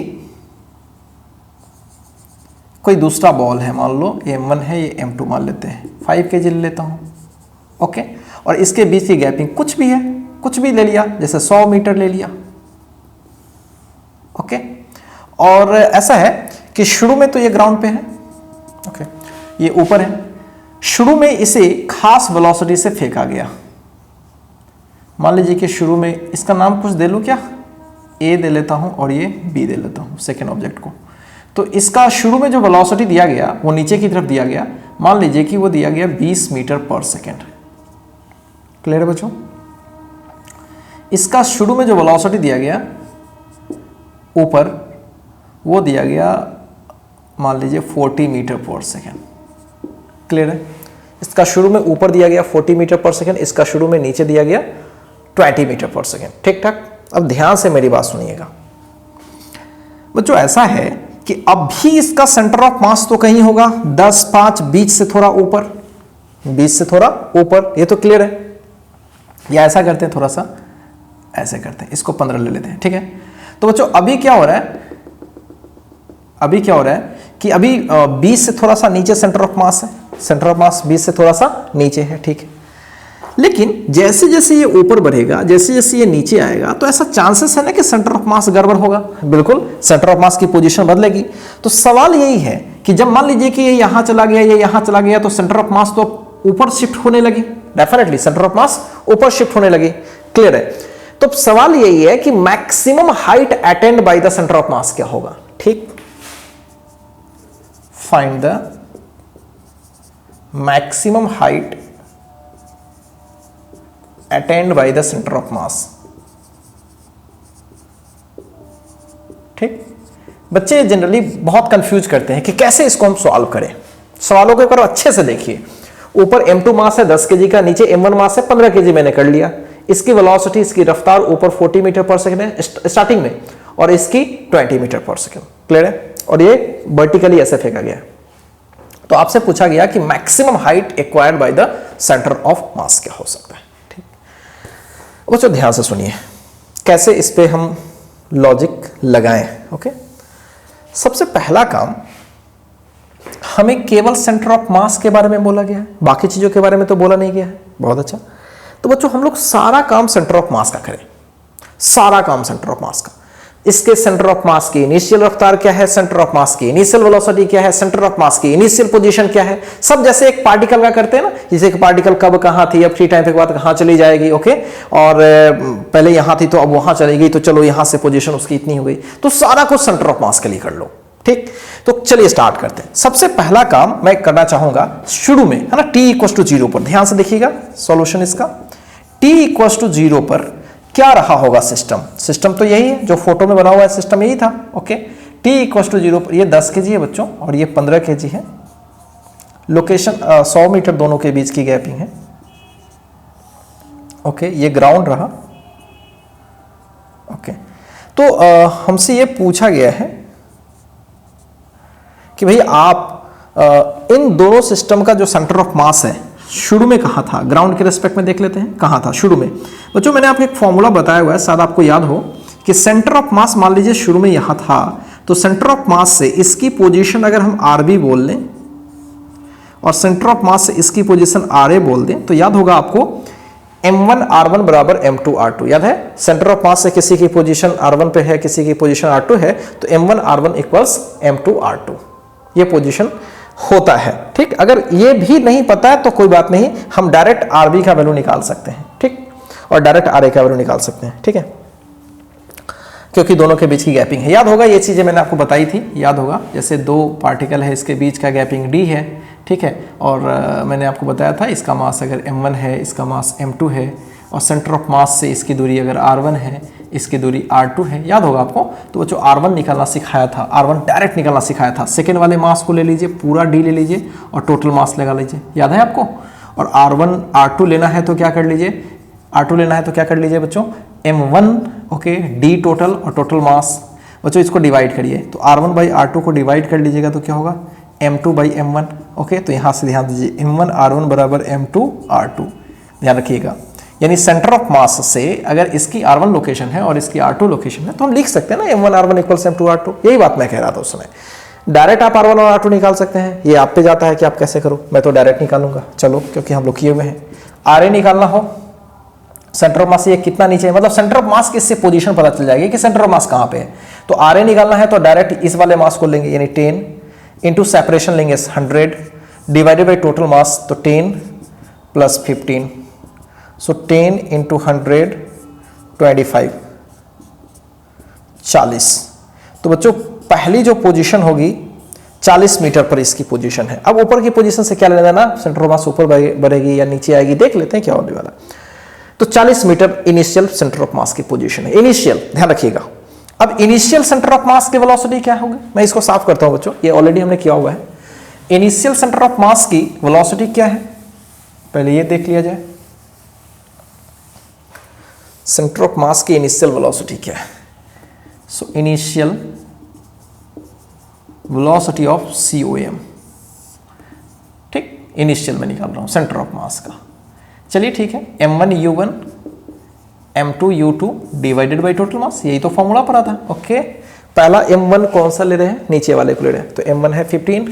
कोई दूसरा बॉल है, मान लो m1 है, ये m2 मान लेते हैं, 5 kg ले लेता हूं। ओके, और इसके बीच की गैपिंग कुछ भी है, कुछ भी ले लिया, जैसे 100 मीटर ले लिया। ओके, और ऐसा है कि शुरू में तो ये ग्राउंड पे है, ओके, ये ऊपर है। शुरू में इसे खास वेलोसिटी से फेंका गया। मान लीजिए कि शुरू में इसका नाम कुछ दे लूं क्या, ए दे लेता हूं और ये बी दे लेता हूं सेकेंड ऑब्जेक्ट को। तो इसका शुरू में जो वेलोसिटी दिया गया वो नीचे की तरफ दिया गया, मान लीजिए कि वो दिया गया 20 मीटर पर सेकेंड। क्लियर है बच्चों? इसका शुरू में जो वेलोसिटी दिया गया ऊपर, वो दिया गया मान लीजिए 40 मीटर पर सेकेंड। क्लियर है? इसका शुरू में ऊपर दिया गया 40 मीटर पर सेकेंड, इसका शुरू में नीचे दिया गया 20 मीटर पर सेकेंड। ठीक ठाक? अब ध्यान से मेरी बात सुनिएगा बच्चों। ऐसा है कि अब भी इसका सेंटर ऑफ मास तो कहीं होगा 10, 5, बीच से थोड़ा ऊपर, बीच से थोड़ा ऊपर, ये तो क्लियर है। या ऐसा करते हैं, थोड़ा सा ऐसे करते हैं, इसको 15 ले लेते हैं। ठीक है, तो बच्चों अभी क्या हो रहा है, अभी क्या हो रहा है कि अभी 20 से थोड़ा सा नीचे सेंटर ऑफ मास है, सेंटर ऑफ मास 20 से थोड़ा सा नीचे है। ठीक है, लेकिन जैसे जैसे ये ऊपर बढ़ेगा, जैसे जैसे ये नीचे आएगा, तो ऐसा चांसेस है ना कि सेंटर ऑफ मास गड़बड़ होगा। बिल्कुल, सेंटर ऑफ मास की पोजीशन बदलेगी। तो सवाल यही है कि जब मान लीजिए कि ये यहां चला गया, ये यहां चला गया, तो सेंटर ऑफ मास तो ऊपर शिफ्ट होने लगी, डेफिनेटली सेंटर ऑफ मास ऊपर शिफ्ट होने लगी। क्लियर है? तो सवाल यही है कि maximum height attend by the centre of मास क्या होगा। ठीक, find the maximum height attend by the centre of मास। ठीक, बच्चे जनरली बहुत कंफ्यूज करते हैं कि कैसे इसको हम सॉल्व करें। सवालों को एक बार अच्छे से देखिए। ऊपर m2 मास है 10 kg का, नीचे m1 मास है 15 kg, मैंने कर लिया। इसकी वेलोसिटी, इसकी रफ्तार ऊपर 40 मीटर पर सेकंड है स्टार्टिंग में, और इसकी 20 मीटर पर सेकंड। क्लियर है? और ये वर्टिकली ऐसे फेंका गया। तो आपसे पूछा गया कि maximum height acquired by the centre of मास क्या हो सकता है। ठीक, बच्चों ध्यान से सुनिए कैसे इस पे हम लॉजिक लगाएं। ओके, सबसे पहला काम, हमें केवल सेंटर ऑफ मास के बारे में बोला गया है, बाकी चीजों के बारे में तो बोला नहीं गया है। बहुत अच्छा, तो बच्चों हम लोग सारा काम सेंटर ऑफ मास का करें, सारा काम सेंटर ऑफ मास का। इसके सेंटर ऑफ मास की इनिशियल रफ्तार क्या है, सेंटर ऑफ मास की इनिशियल वेलोसिटी क्या है, सेंटर ऑफ मास की इनिशियल पोजीशन क्या है, सब जैसे एक पार्टिकल का करते हैं ना, जैसे एक पार्टिकल कब कहां थी, अब फ्री टाइम के बाद कहां चली जाएगी। ओके, और पहले यहां थी तो अब वहां चली गई, तो चलो यहां से पोजीशन उसकी इतनी हो गई। तो सारा कुछ सेंटर ऑफ मास के लिए कर लो। ठीक, तो चलिए स्टार्ट करते हैं। सबसे पहला काम मैं करना चाहूंगा शुरू में, है ना, t इक्वल टू 0 पर। ध्यान से देखिएगा सॉल्यूशन इसका। t इक्वल टू 0 पर क्या रहा होगा सिस्टम? सिस्टम तो यही है जो फोटो में बना हुआ है, सिस्टम यही था। ओके, t इक्वल टू 0 पर ये 10 kg है बच्चों, और ये 15 kg है। लोकेशन 100 मीटर दोनों के बीच की गैपिंग है। ओके, ये ग्राउंड रहा। ओके, तो हमसे ये पूछा गया है कि भाई आप इन दोनों सिस्टम का जो सेंटर ऑफ मास है शुरू में कहाँ था, ग्राउंड के रेस्पेक्ट में देख लेते हैं कहाँ था शुरू में। बच्चों मैंने आपको एक फॉर्मूला बताया हुआ है, शायद आपको याद हो, कि सेंटर ऑफ मास मान लीजिए शुरू में यहाँ था, तो सेंटर ऑफ मास से इसकी पोजीशन अगर हम RB बोल लें और सेंटर ऑफ मास से इसकी पोजीशन RA बोल दें तो याद होगा आपको M1 R1 बराबर M2 R2, याद है? सेंटर ऑफ मास से किसी की पोजीशन R1 पे है, किसी की पोजीशन R2 है, तो M1 R1 equals M2 R2, ये पोजीशन होता है। ठीक, अगर ये भी नहीं पता है तो कोई बात नहीं, हम डायरेक्ट RB का वैल्यू निकाल सकते हैं, ठीक, और डायरेक्ट RA का वैल्यू निकाल सकते हैं, ठीक है, क्योंकि दोनों के बीच की गैपिंग है। याद होगा ये चीजें मैंने आपको बताई थी, याद होगा, जैसे दो पार्टिकल है, इसके बीच का गैपिंग D है, ठीक है, और मैंने आपको बताया था इसका मास अगर M1 है, इसका मास M2 है, और सेंटर ऑफ मास से इसकी दूरी अगर R1 है, इसकी दूरी R2 है, याद होगा आपको। तो बच्चों R1 निकालना सिखाया था, R1 डायरेक्ट निकालना सिखाया था। सेकेंड वाले मास को ले लीजिए, पूरा D ले लीजिए और टोटल मास लगा लीजिए, याद है आपको। और R1 R2 लेना है तो क्या कर लीजिए, R2 लेना है तो क्या कर लीजिए बच्चों, M1 ओके D टोटल और टोटल मास। बच्चों इसको डिवाइड करिए, तो R1 बाई R2 को डिवाइड कर लीजिएगा तो क्या होगा, M2 बाई M1, ओके। तो यहाँ से ध्यान दीजिए M1 R1 बराबर M2 R2, ध्यान रखिएगा। यानी सेंटर ऑफ मास से अगर इसकी R1 लोकेशन है और इसकी R2 लोकेशन है तो हम लिख सकते हैं ना M1 R1 equals M2 R2, यही बात मैं कह रहा था उस समय। डायरेक्ट आप R1 और R2 निकाल सकते हैं, ये आप पे जाता है कि आप कैसे करो, मैं तो डायरेक्ट निकालूंगा, चलो, क्योंकि हम लोग किए हुए हैं। RA निकालना हो, सेंटर ऑफ मास से ये कितना नीचे है, मतलब सेंटर ऑफ मास की इससे पोजीशन पता चल जाएगी कि सेंटर ऑफ मास कहाँ पे है। तो RA निकालना है तो डायरेक्ट इस वाले मास को लेंगे, यानी 10 इंटू सेपरेशन लेंगे 100 डिवाइडेड बाई टोटल मास, तो 10 प्लस 15, सो 10 इंटू 100 25 40। तो बच्चों पहली जो पोजीशन होगी 40 मीटर पर इसकी पोजीशन है। अब ऊपर की पोजीशन से क्या लेना ना, सेंटर ऑफ मास ऊपर बढ़ेगी या नीचे आएगी, देख लेते हैं क्या होने वाला। तो 40 metre initial centre of mass की पोजीशन है, इनिशियल, ध्यान रखिएगा। अब इनिशियल सेंटर ऑफ मास की वेलोसिटी क्या होगी, मैं इसको साफ करता हूं बच्चों, ये ऑलरेडी हमने किया हुआ है। इनिशियल सेंटर ऑफ मास की वेलोसिटी क्या है, पहले ये देख लिया जाए। सेंटर ऑफ मास की इनिशियल वेलोसिटी क्या है, so initial velocity of COM, ठीक, इनिशियल में निकाल रहा हूं सेंटर ऑफ मास का। चलिए ठीक है, M1 U1 M2 U2 divided by total mass, यही तो फॉर्मूला पड़ा था, ओके। पहला M1 कौन सा ले रहे हैं, नीचे वाले को ले रहे हैं, तो M1 है 15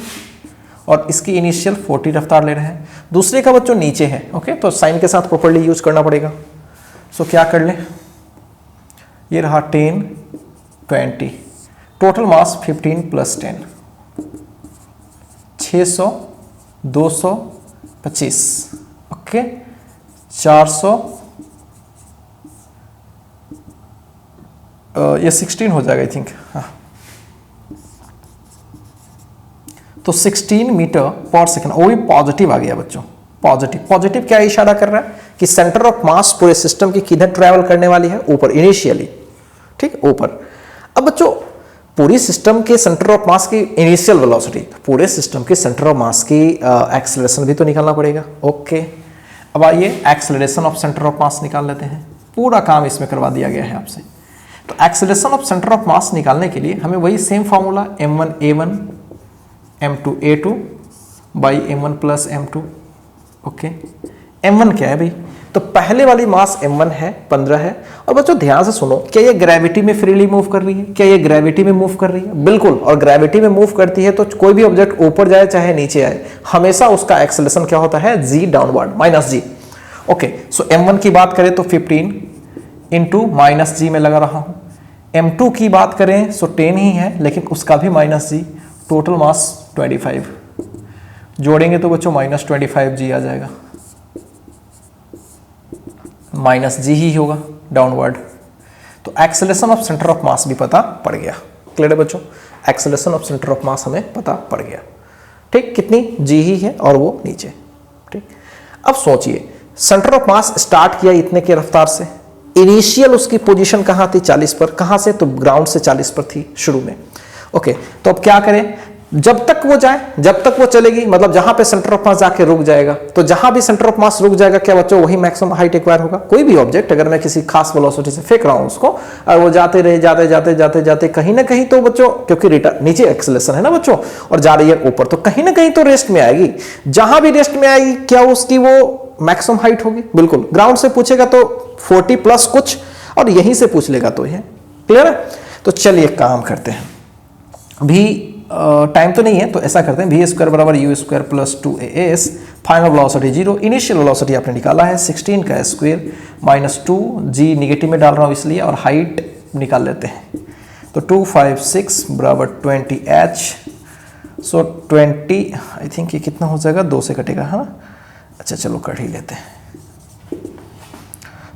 और इसकी इनिशियल 40 रफ्तार ले रहे हैं। दूसरे का बच्चों नीचे है, ओके, तो साइन के साथ प्रॉपर्ली यूज करना पड़ेगा। सो क्या कर लें, ये रहा 10 20, टोटल मास 15 प्लस 10 600 225, ओके, 400, ये 16 हो जाएगा आई थिंक, हाँ, तो 16 मीटर पर सेकेंड, वो भी पॉजिटिव आ गया बच्चों, पॉजिटिव। पॉजिटिव क्या इशारा कर रहा है कि सेंटर ऑफ मास पूरे सिस्टम की किधर ट्रैवल करने वाली है, ऊपर, इनिशियली, ठीक, ऊपर। अब बच्चों पूरी सिस्टम के सेंटर ऑफ मास की इनिशियल वेलोसिटी, पूरे सिस्टम के सेंटर ऑफ मास की एक्सेलरेशन भी तो निकालना पड़ेगा, ओके। अब आइए एक्सेलरेशन ऑफ सेंटर ऑफ मास निकाल लेते हैं, पूरा काम इसमें करवा दिया गया है आपसे। तो एक्सेलरेशन ऑफ सेंटर ऑफ मास निकालने के लिए हमें वही same formula M1 A1 M2 A2 by M1 plus M2, okay. M1 क्या है भाई, तो पहले वाली मास M1 है 15 है। और बच्चों ध्यान से सुनो, क्या ये ग्रेविटी में फ्रीली मूव कर रही है, क्या ये ग्रेविटी में मूव कर रही है, बिल्कुल। और ग्रेविटी में मूव करती है तो कोई भी ऑब्जेक्ट ऊपर जाए चाहे नीचे आए, हमेशा उसका एक्सेलरेशन क्या होता है, G downward, minus G, okay. So M1 की बात करें तो 15 इंटू माइनस G में लगा रहा हूं। M2 की बात करें सो 10 ही है, लेकिन उसका भी माइनस G, टोटल मास 25, जोड़ेंगे तो बच्चों माइनस 25G आ जाएगा, माइनस G ही होगा डाउनवर्ड। तो एक्सेलरेशन ऑफ सेंटर ऑफ मास भी पता पड़ गया, क्लियर है बच्चों, एक्सेलरेशन ऑफ सेंटर ऑफ मास हमें पता पड़ गया, ठीक, कितनी G ही है और वो नीचे, ठीक। अब सोचिए सेंटर ऑफ मास स्टार्ट किया इतने के रफ्तार से, इनिशियल उसकी पोजीशन कहाँ थी, 40 पर, कहाँ से, तो ग्राउंड से 40 पर थी शुरू में, ओके। तो अब क्या करें, जब तक वो जाए, जब तक वो चलेगी, मतलब जहां पे सेंटर ऑफ मास जाके रुक जाएगा, तो जहां भी सेंटर ऑफ मास रुक जाएगा क्या बच्चों, वही मैक्सिमम हाइट एक्वायर होगा। कोई भी ऑब्जेक्ट अगर मैं किसी खास वेलोसिटी से फेंक रहा हूं उसको, और वो जाते रहे, जाते जाते जाते जाते कहीं ना कहीं तो बच्चों, क्योंकि रिटर्न नीचे एक्सेलरेशन है ना बच्चों, और जा रही है ऊपर, तो कहीं ना कहीं तो रेस्ट में आएगी। जहां भी रेस्ट में आएगी क्या उसकी वो मैक्सिमम हाइट होगी, बिल्कुल। ग्राउंड से पूछेगा तो 40 प्लस कुछ, और यहीं से पूछ लेगा तो ये क्लियर है। तो चलिए काम करते हैं, अभी टाइम तो नहीं है, तो ऐसा करते हैं वी स्क्वायर बराबर you square plus 2as, final velocity 0, initial velocity आपने निकाला है 16 का स्क्वायर माइनस 2, जी निगेटिव में डाल रहा हूँ इसलिए, और हाइट निकाल लेते हैं तो 256 बराबर 20h, सो 20 आई थिंक ये कितना हो जाएगा, 2 से कटेगा है ना, अच्छा चलो कट ही लेते हैं,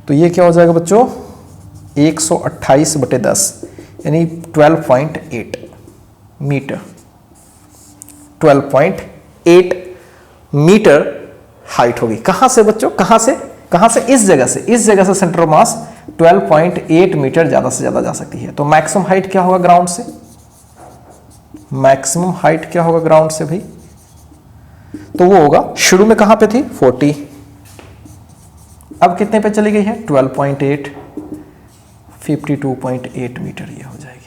तो ये क्या हो जाएगा बच्चों 128/10 यानी 12.8 मीटर, 12.8 मीटर हाइट होगी। कहां से बच्चों, कहां से इस जगह से सेंटर ऑफ मास 12.8 मीटर ज्यादा से ज्यादा जा सकती है। तो मैक्सिमम हाइट क्या होगा ग्राउंड से, मैक्सिमम हाइट क्या होगा ग्राउंड से भाई, तो वो होगा शुरू में कहां पे थी 40, अब कितने पे चली गई है 12.8, 52.8 मीटर ये हो जाएगी।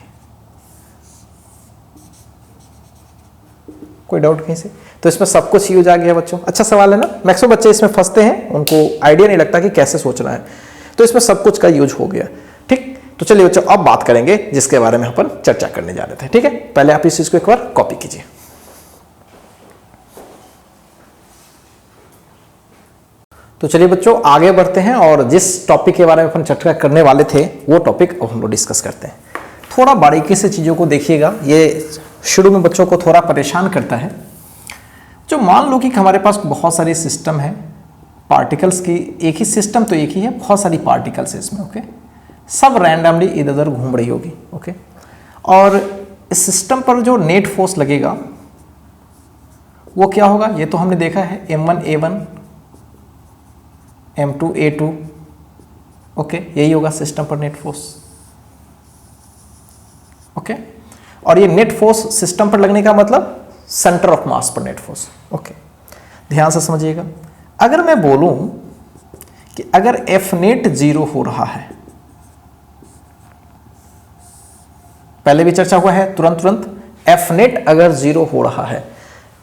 कोई डाउट कहीं से? तो इसमें सब कुछ यूज आ गया बच्चों, अच्छा सवाल है ना। मैक्सिमम बच्चे इसमें फंसते हैं, उनको आइडिया नहीं लगता कि कैसे सोचना है, तो इसमें सब कुछ का यूज हो गया। ठीक, तो चलिए बच्चों अब बात करेंगे जिसके बारे में अपन चर्चा करने जा रहे थे। ठीक है, पहले आप इस चीज को एक बार कॉपी कीजिए। तो चलिए बच्चों आगे बढ़ते हैं और जिस टॉपिक के बारे में अपन चर्चा करने वाले थे वो टॉपिक अब हम लोग डिस्कस करते हैं। थोड़ा बारीकी से चीज़ों को देखिएगा, ये शुरू में बच्चों को थोड़ा परेशान करता है। जो मान लो कि हमारे पास बहुत सारी सिस्टम है पार्टिकल्स की, एक ही सिस्टम तो एक ही है, बहुत सारी पार्टिकल्स है इसमें, ओके, सब रैंडमली इधर उधर घूम रही होगी, ओके, और इस सिस्टम पर जो नेट फोर्स लगेगा वो क्या होगा, ये तो हमने देखा है m1a1 m2a2, ओके, यही होगा सिस्टम पर नेट फोर्स, ओके, और ये नेट फोर्स सिस्टम पर लगने का मतलब सेंटर ऑफ मास पर नेट फोर्स, ओके। ध्यान से समझिएगा, अगर मैं बोलूं कि अगर एफ नेट 0 हो रहा है, पहले भी चर्चा हुआ है तुरंत एफ नेट अगर 0 हो रहा है,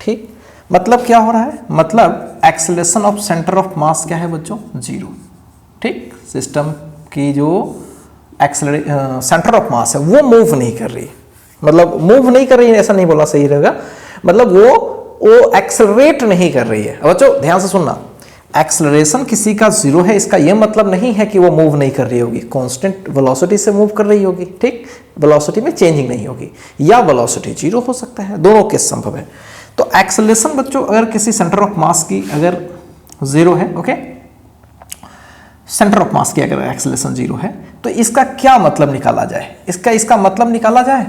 ठीक, मतलब क्या हो रहा है, मतलब एक्सेलरेशन ऑफ सेंटर ऑफ मास क्या है बच्चों 0, ठीक, सिस्टम की जो सेंटर ऑफ मास है वो मूव नहीं कर रही, मतलब मूव नहीं कर रही है ऐसा नहीं बोला सही रहेगा, मतलब वो एक्सेलरेट नहीं कर रही है। बच्चों ध्यान से सुनना, एक्सेलरेशन किसी का 0 है इसका यह मतलब नहीं है कि वो मूव नहीं कर रही होगी, कांस्टेंट वेलोसिटी से मूव कर रही होगी, ठीक, वेलोसिटी में चेंजिंग नहीं होगी, या वेलोसिटी 0 हो सकता है, दोनों केस संभव है। तो एक्सेलरेशन बच्चों अगर किसी सेंटर ऑफ मास की अगर 0 है, ओके, सेंटर ऑफ मास की अगर एक्सेलरेशन 0 है तो इसका क्या मतलब निकाला जाए, इसका मतलब निकाला जाए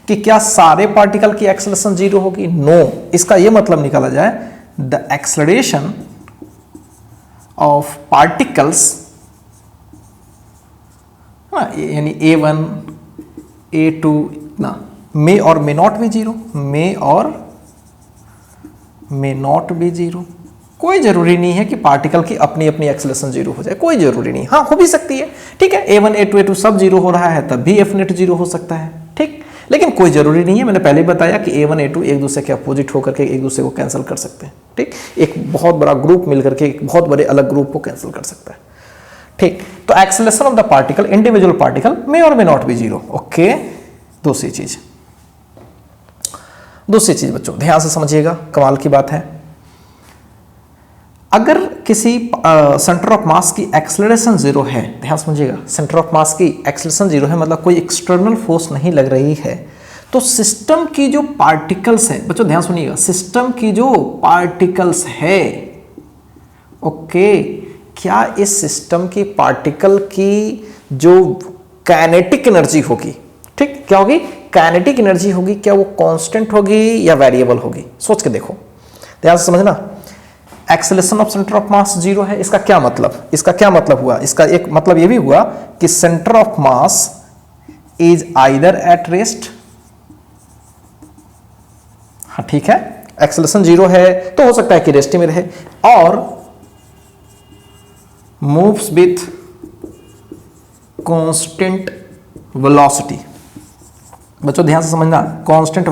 कि क्या सारे पार्टिकल की एक्सेलरेशन 0 होगी, नो, इसका यह मतलब निकाला जाए द एक्सेलरेशन ऑफ पार्टिकल्स, यानी a1 a2 ना मे और मे नॉट बी 0, मे और मे नॉट बी 0, कोई जरूरी नहीं है कि पार्टिकल की अपनी अपनी एक्सेलरेशन 0 हो जाए, कोई जरूरी नहीं, हाँ हो भी सकती है, ठीक है, a1 a2 a2 सब 0 हो रहा है तब भी एफ नेट 0 हो सकता है, ठीक, लेकिन कोई जरूरी नहीं है। मैंने पहले बताया कि a1 a2 एक दूसरे के अपोजिट होकर के एक दूसरे को कैंसिल कर सकते हैं, ठीक, एक बहुत बड़ा ग्रुप मिलकर के एक बहुत बड़े अलग ग्रुप को कैंसिल कर सकता है, ठीक। तो acceleration of the particle, individual particle may और मे नॉट बी 0, ओके। दूसरी चीज बच्चों ध्यान से समझिएगा, कमाल की बात है, अगर किसी सेंटर ऑफ मास की एक्सेलरेशन 0 है, ध्यान समझिएगा, सेंटर ऑफ मास की एक्सेलरेशन 0 है मतलब कोई एक्सटर्नल फोर्स नहीं लग रही है, तो सिस्टम की जो पार्टिकल्स है बच्चों ध्यान सुनिएगा, सिस्टम की जो पार्टिकल्स है, ओके, क्या इस सिस्टम की पार्टिकल की जो काइनेटिक एनर्जी होगी, ठीक, क्या होगी, काइनेटिक एनर्जी होगी, क्या वो कांस्टेंट होगी या वेरिएबल होगी, सोच के देखो, ध्यान से समझना। एक्सेलरेशन ऑफ सेंटर ऑफ मास 0 है, इसका क्या मतलब हुआ, इसका एक मतलब ये भी हुआ कि centre of mass is either at rest, हाँ ठीक है, एक्सेलरेशन 0 है तो हो सकता है कि रेस्ट में रहे, और मूव्स विथ कांस्टेंट वेलोसिटी, बच्चों ध्यान से समझना, कांस्टेंट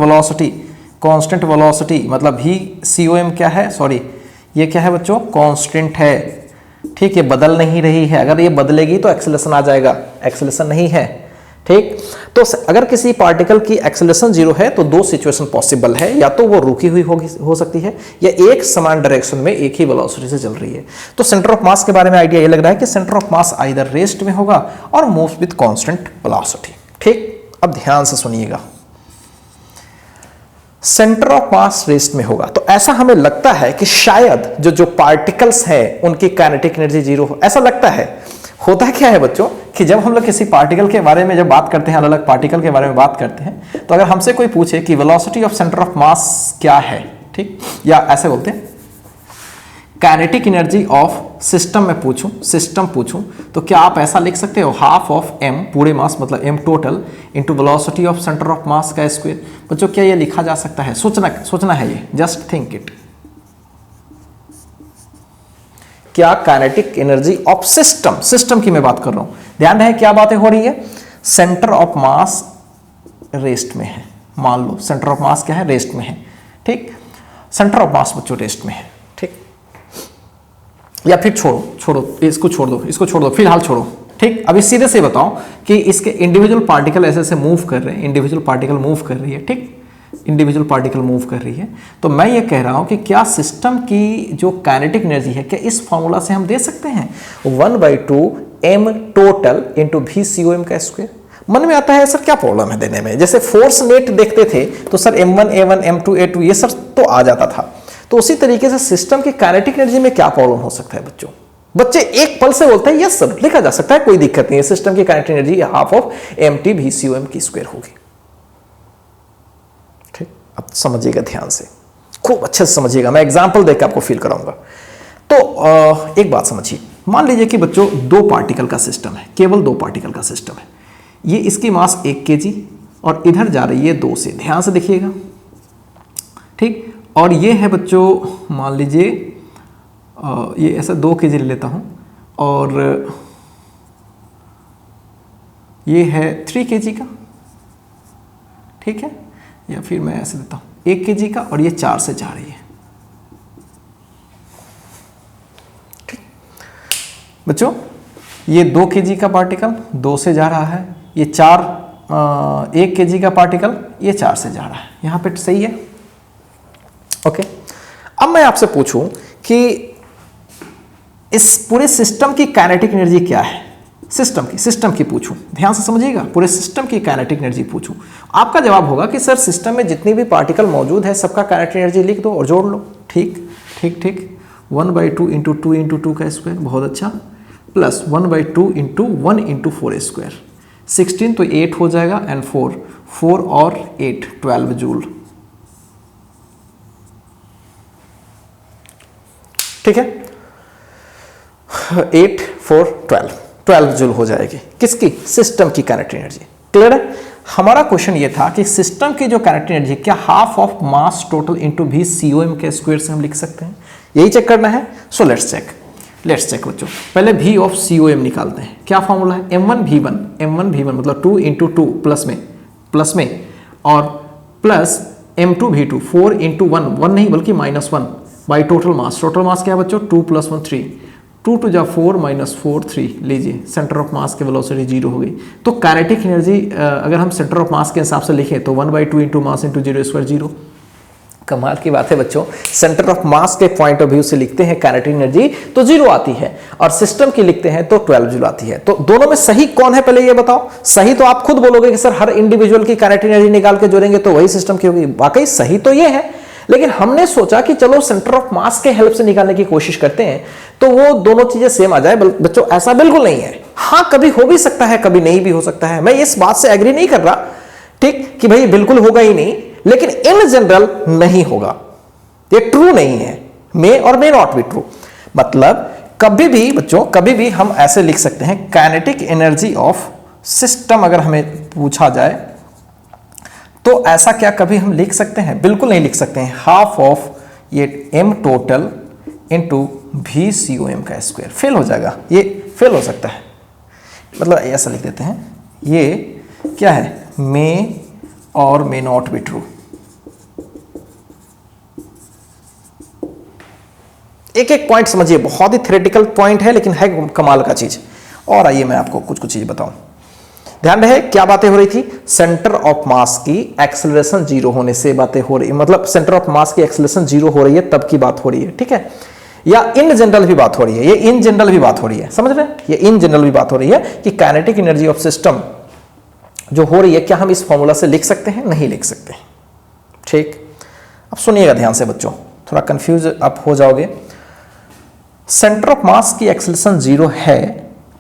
वेलोसिटी मतलब भी COM क्या है, सॉरी ये क्या है बच्चों, कांस्टेंट है, ठीक, ये बदल नहीं रही है, अगर ये बदलेगी तो एक्सेलरेशन आ जाएगा, एक्सेलरेशन नहीं है, ठीक। तो अगर किसी पार्टिकल की एक्सेलरेशन 0 है तो दो सिचुएशन पॉसिबल है, या तो वो रुकी हुई हो सकती है या एक समान डायरेक्शन में एक ही वेलोसिटी से चल रही है। तो सेंटर ऑफ मास के बारे में आइडिया ये लग रहा है कि centre of mass either rest में होगा और मूव्स विद कांस्टेंट वेलोसिटी। ठीक, अब ध्यान से सुनिएगा, सेंटर ऑफ मास रेस्ट में होगा तो ऐसा हमें लगता है कि शायद जो पार्टिकल्स हैं उनकी काइनेटिक एनर्जी 0 हो, ऐसा लगता है। होता क्या है बच्चों कि जब हम लोग किसी पार्टिकल के बारे में जब बात करते हैं, अलग अलग पार्टिकल के बारे में बात करते हैं, तो अगर हमसे कोई पूछे कि वेलोसिटी ऑफ सेंटर ऑफ मास क्या है, ठीक, या ऐसे बोलते हैं काइनेटिक एनर्जी ऑफ सिस्टम में सिस्टम पूछूं, तो क्या आप ऐसा लिख सकते हो हाफ ऑफ m पूरे मास मतलब m total into velocity of centre of मास का स्क्वायर। बच्चों क्या ये लिखा जा सकता है? सोचना है, ये जस्ट थिंक इट। क्या काइनेटिक एनर्जी ऑफ सिस्टम की मैं बात कर रहा हूं, ध्यान रहे क्या बातें हो रही है। सेंटर ऑफ मास रेस्ट में है, मान लो सेंटर ऑफ मास क्या है, रेस्ट में है, ठीक। सेंटर ऑफ मास बच्चों रेस्ट में है, ठीक। या फिर छोड़ो इसको छोड़ दो फिलहाल छोड़ो, ठीक। अभी सीधे से बताओ कि इसके इंडिविजुअल पार्टिकल ऐसे मूव कर रहे हैं, इंडिविजुअल पार्टिकल मूव कर रही है, ठीक, इंडिविजुअल पार्टिकल मूव कर रही है। तो मैं ये कह रहा हूं कि क्या सिस्टम की जो काइनेटिक एनर्जी है, क्या इस फॉर्मूला से हम दे सकते हैं 1/2 m टोटल इंटू VCOM का स्क्वायर। मन में आता है सर क्या प्रॉब्लम है देने में, जैसे फोर्स नेट देखते थे तो sir m1 a1 m2 a2 ये सब तो आ जाता था, तो उसी तरीके से सिस्टम की काइनेटिक एनर्जी में क्या प्रॉब्लम हो सकता है बच्चों। बच्चे एक पल से बोलते हैं यस सर, लिखा जा सकता है, कोई दिक्कत नहीं है, सिस्टम की kinetic energy half of mt VCOM की स्क्वायर होगी। ठीक, अब समझिएगा ध्यान से, खूब अच्छे से समझिएगा, मैं एग्जांपल देकर आपको फील कराऊंगा। तो एक बात समझिए, मान लीजिए कि बच्चों दो पार्टिकल का सिस्टम है, केवल दो पार्टिकल का सिस्टम है, ये इसकी मास 1 kg और इधर जा रही है 2 से, ध्यान से देखिएगा, ठीक। और ये है बच्चों मान लीजिए ये ऐसा 2 kg ले लेता हूँ और ये है 3 kg का, ठीक है, या फिर मैं ऐसे देता हूँ 1 kg का और ये 4 से जा रही है, ठीक। बच्चों ये 2 kg का पार्टिकल 2 से जा रहा है, ये 1 kg का पार्टिकल ये 4 से जा रहा है, यहाँ पे सही है, ओके। अब मैं आपसे पूछूं कि इस पूरे सिस्टम की काइनेटिक एनर्जी क्या है, सिस्टम की पूछूं, ध्यान से समझिएगा, पूरे सिस्टम की काइनेटिक एनर्जी पूछूं, आपका जवाब होगा कि सर सिस्टम में जितनी भी पार्टिकल मौजूद है सबका काइनेटिक एनर्जी लिख दो और जोड़ लो, ठीक ठीक ठीक। 1/2 इंटू 2 इंटू 2 का स्क्वायर, बहुत अच्छा, प्लस 1/2 इंटू 1 इंटू 4 स्क्वायर, 16 तो 8 हो जाएगा एंड 4 और 8 12 जूल, ठीक है। 8 4 12 जूल हो जाएगी, किसकी, सिस्टम की काइनेटिक एनर्जी। क्लियर है। हमारा क्वेश्चन ये था कि सिस्टम की जो काइनेटिक एनर्जी क्या half of mass total into VCOM के स्क्वायर से हम लिख सकते हैं, यही चेक करना है। सो लेट्स चेक बच्चों, पहले V ऑफ COM निकालते हैं, क्या फॉर्मूला है, m1 v1 मतलब 2 इंटू 2 प्लस में और प्लस m2 v2 4 इंटू 1 नहीं बल्कि -1 बाई टोटल मास क्या है बच्चों 2 + 1 3, 2 2 जा 4 -4 3, लीजिए सेंटर ऑफ मास की वेलोसिटी 0 हो गई। तो काइनेटिक एनर्जी अगर हम सेंटर ऑफ मास के हिसाब से लिखें तो 1/2 इंटू मास इंटू 0 स्क्वायर 0। कमाल की बात है बच्चों, सेंटर ऑफ मास के पॉइंट ऑफ व्यू से लिखते हैं काइनेटिक एनर्जी तो 0 आती है और सिस्टम की लिखते हैं तो 12 जूल आती है। तो दोनों में सही कौन है पहले ये बताओ। सही तो आप खुद बोलोगे कि सर हर इंडिविजुअल की काइनेटिक एनर्जी निकाल के जोड़ेंगे तो वही सिस्टम की होगी, वाकई सही तो ये है, लेकिन हमने सोचा कि चलो सेंटर ऑफ मास के हेल्प से निकालने की कोशिश करते हैं तो वो दोनों चीजें सेम आ जाए। बच्चों ऐसा बिल्कुल नहीं है, हाँ कभी हो भी सकता है कभी नहीं भी हो सकता है, मैं इस बात से एग्री नहीं कर रहा, ठीक, कि भाई बिल्कुल होगा ही नहीं, लेकिन इन जनरल नहीं होगा, ये ट्रू नहीं है, मे और मे नॉट बी ट्रू। मतलब कभी भी बच्चों कभी भी हम ऐसे लिख सकते हैं काइनेटिक एनर्जी ऑफ सिस्टम, अगर हमें पूछा जाए तो ऐसा क्या कभी हम लिख सकते हैं, बिल्कुल नहीं लिख सकते हैं, हाफ ऑफ ये m टोटल इंटू VCOM का स्क्वायर, फेल हो जाएगा, ये फेल हो सकता है। मतलब ऐसा लिख देते हैं, ये क्या है, मे और मे नॉट बी ट्रू। एक एक पॉइंट समझिए, बहुत ही थ्योरेटिकल पॉइंट है लेकिन है कमाल का चीज। और आइए मैं आपको कुछ चीज बताऊं। ध्यान रहे क्या बातें हो रही थी, सेंटर ऑफ मास की एक्सेलरेशन जीरो होने से बातें हो रही, मतलब सेंटर ऑफ मास की एक्सेलरेशन जीरो हो रही है तब की बात हो रही है, ठीक है, या इन जनरल भी बात हो रही है, ये इन जनरल भी बात हो रही है, समझ रहे हैं, ये इन जनरल भी बात हो रही है कि काइनेटिक एनर्जी ऑफ सिस्टम जो हो रही है, क्या हम इस फॉर्मूला से लिख सकते हैं, नहीं लिख सकते, ठीक। अब सुनिएगा ध्यान से बच्चों, थोड़ा कंफ्यूज आप हो जाओगे। सेंटर ऑफ मास की एक्सेलरेशन जीरो है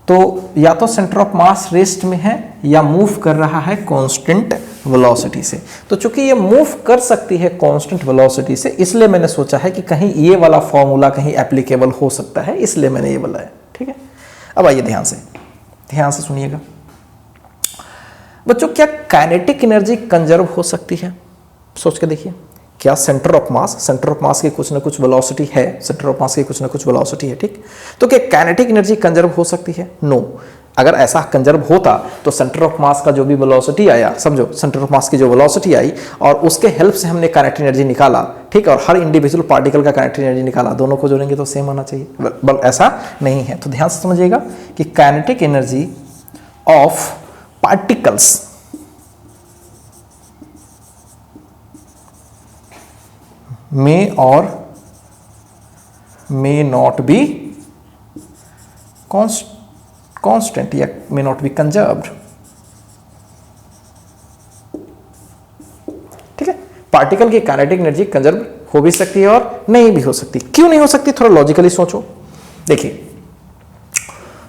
तो या तो सेंटर ऑफ मास रेस्ट में है या मूव कर रहा है कांस्टेंट वेलोसिटी से। तो चूंकि ये मूव कर सकती है कांस्टेंट वेलोसिटी से, इसलिए मैंने सोचा है कि कहीं ये वाला फॉर्मूला कहीं एप्लीकेबल हो सकता है, इसलिए मैंने ये बोला है, ठीक है। अब आइए ध्यान से सुनिएगा बच्चों, क्या काइनेटिक एनर्जी कंजर्व हो सकती है? सोच के देखिए, क्या सेंटर ऑफ मास की कुछ ना कुछ वेलोसिटी है, सेंटर ऑफ मास की कुछ ना कुछ वेलोसिटी है, ठीक। तो क्या काइनेटिक एनर्जी कंजर्व हो सकती है? नो। अगर ऐसा कंजर्व होता तो सेंटर ऑफ मास का जो भी वेलोसिटी आया, समझो सेंटर ऑफ मास की जो वेलोसिटी आई और उसके हेल्प से हमने काइनेटिक एनर्जी निकाला, ठीक, और हर इंडिविजुअल पार्टिकल का काइनेटिक एनर्जी निकाला, दोनों को जोड़ेंगे तो सेम होना चाहिए, बल ऐसा नहीं है। तो ध्यान से समझिएगा कि kinetic energy of particles may or may not be constant या may not be conserved, ठीक है। पार्टिकल की काइनेटिक एनर्जी कंजर्व हो भी सकती है और नहीं भी हो सकती। क्यों नहीं हो सकती, थोड़ा लॉजिकली सोचो। देखिए,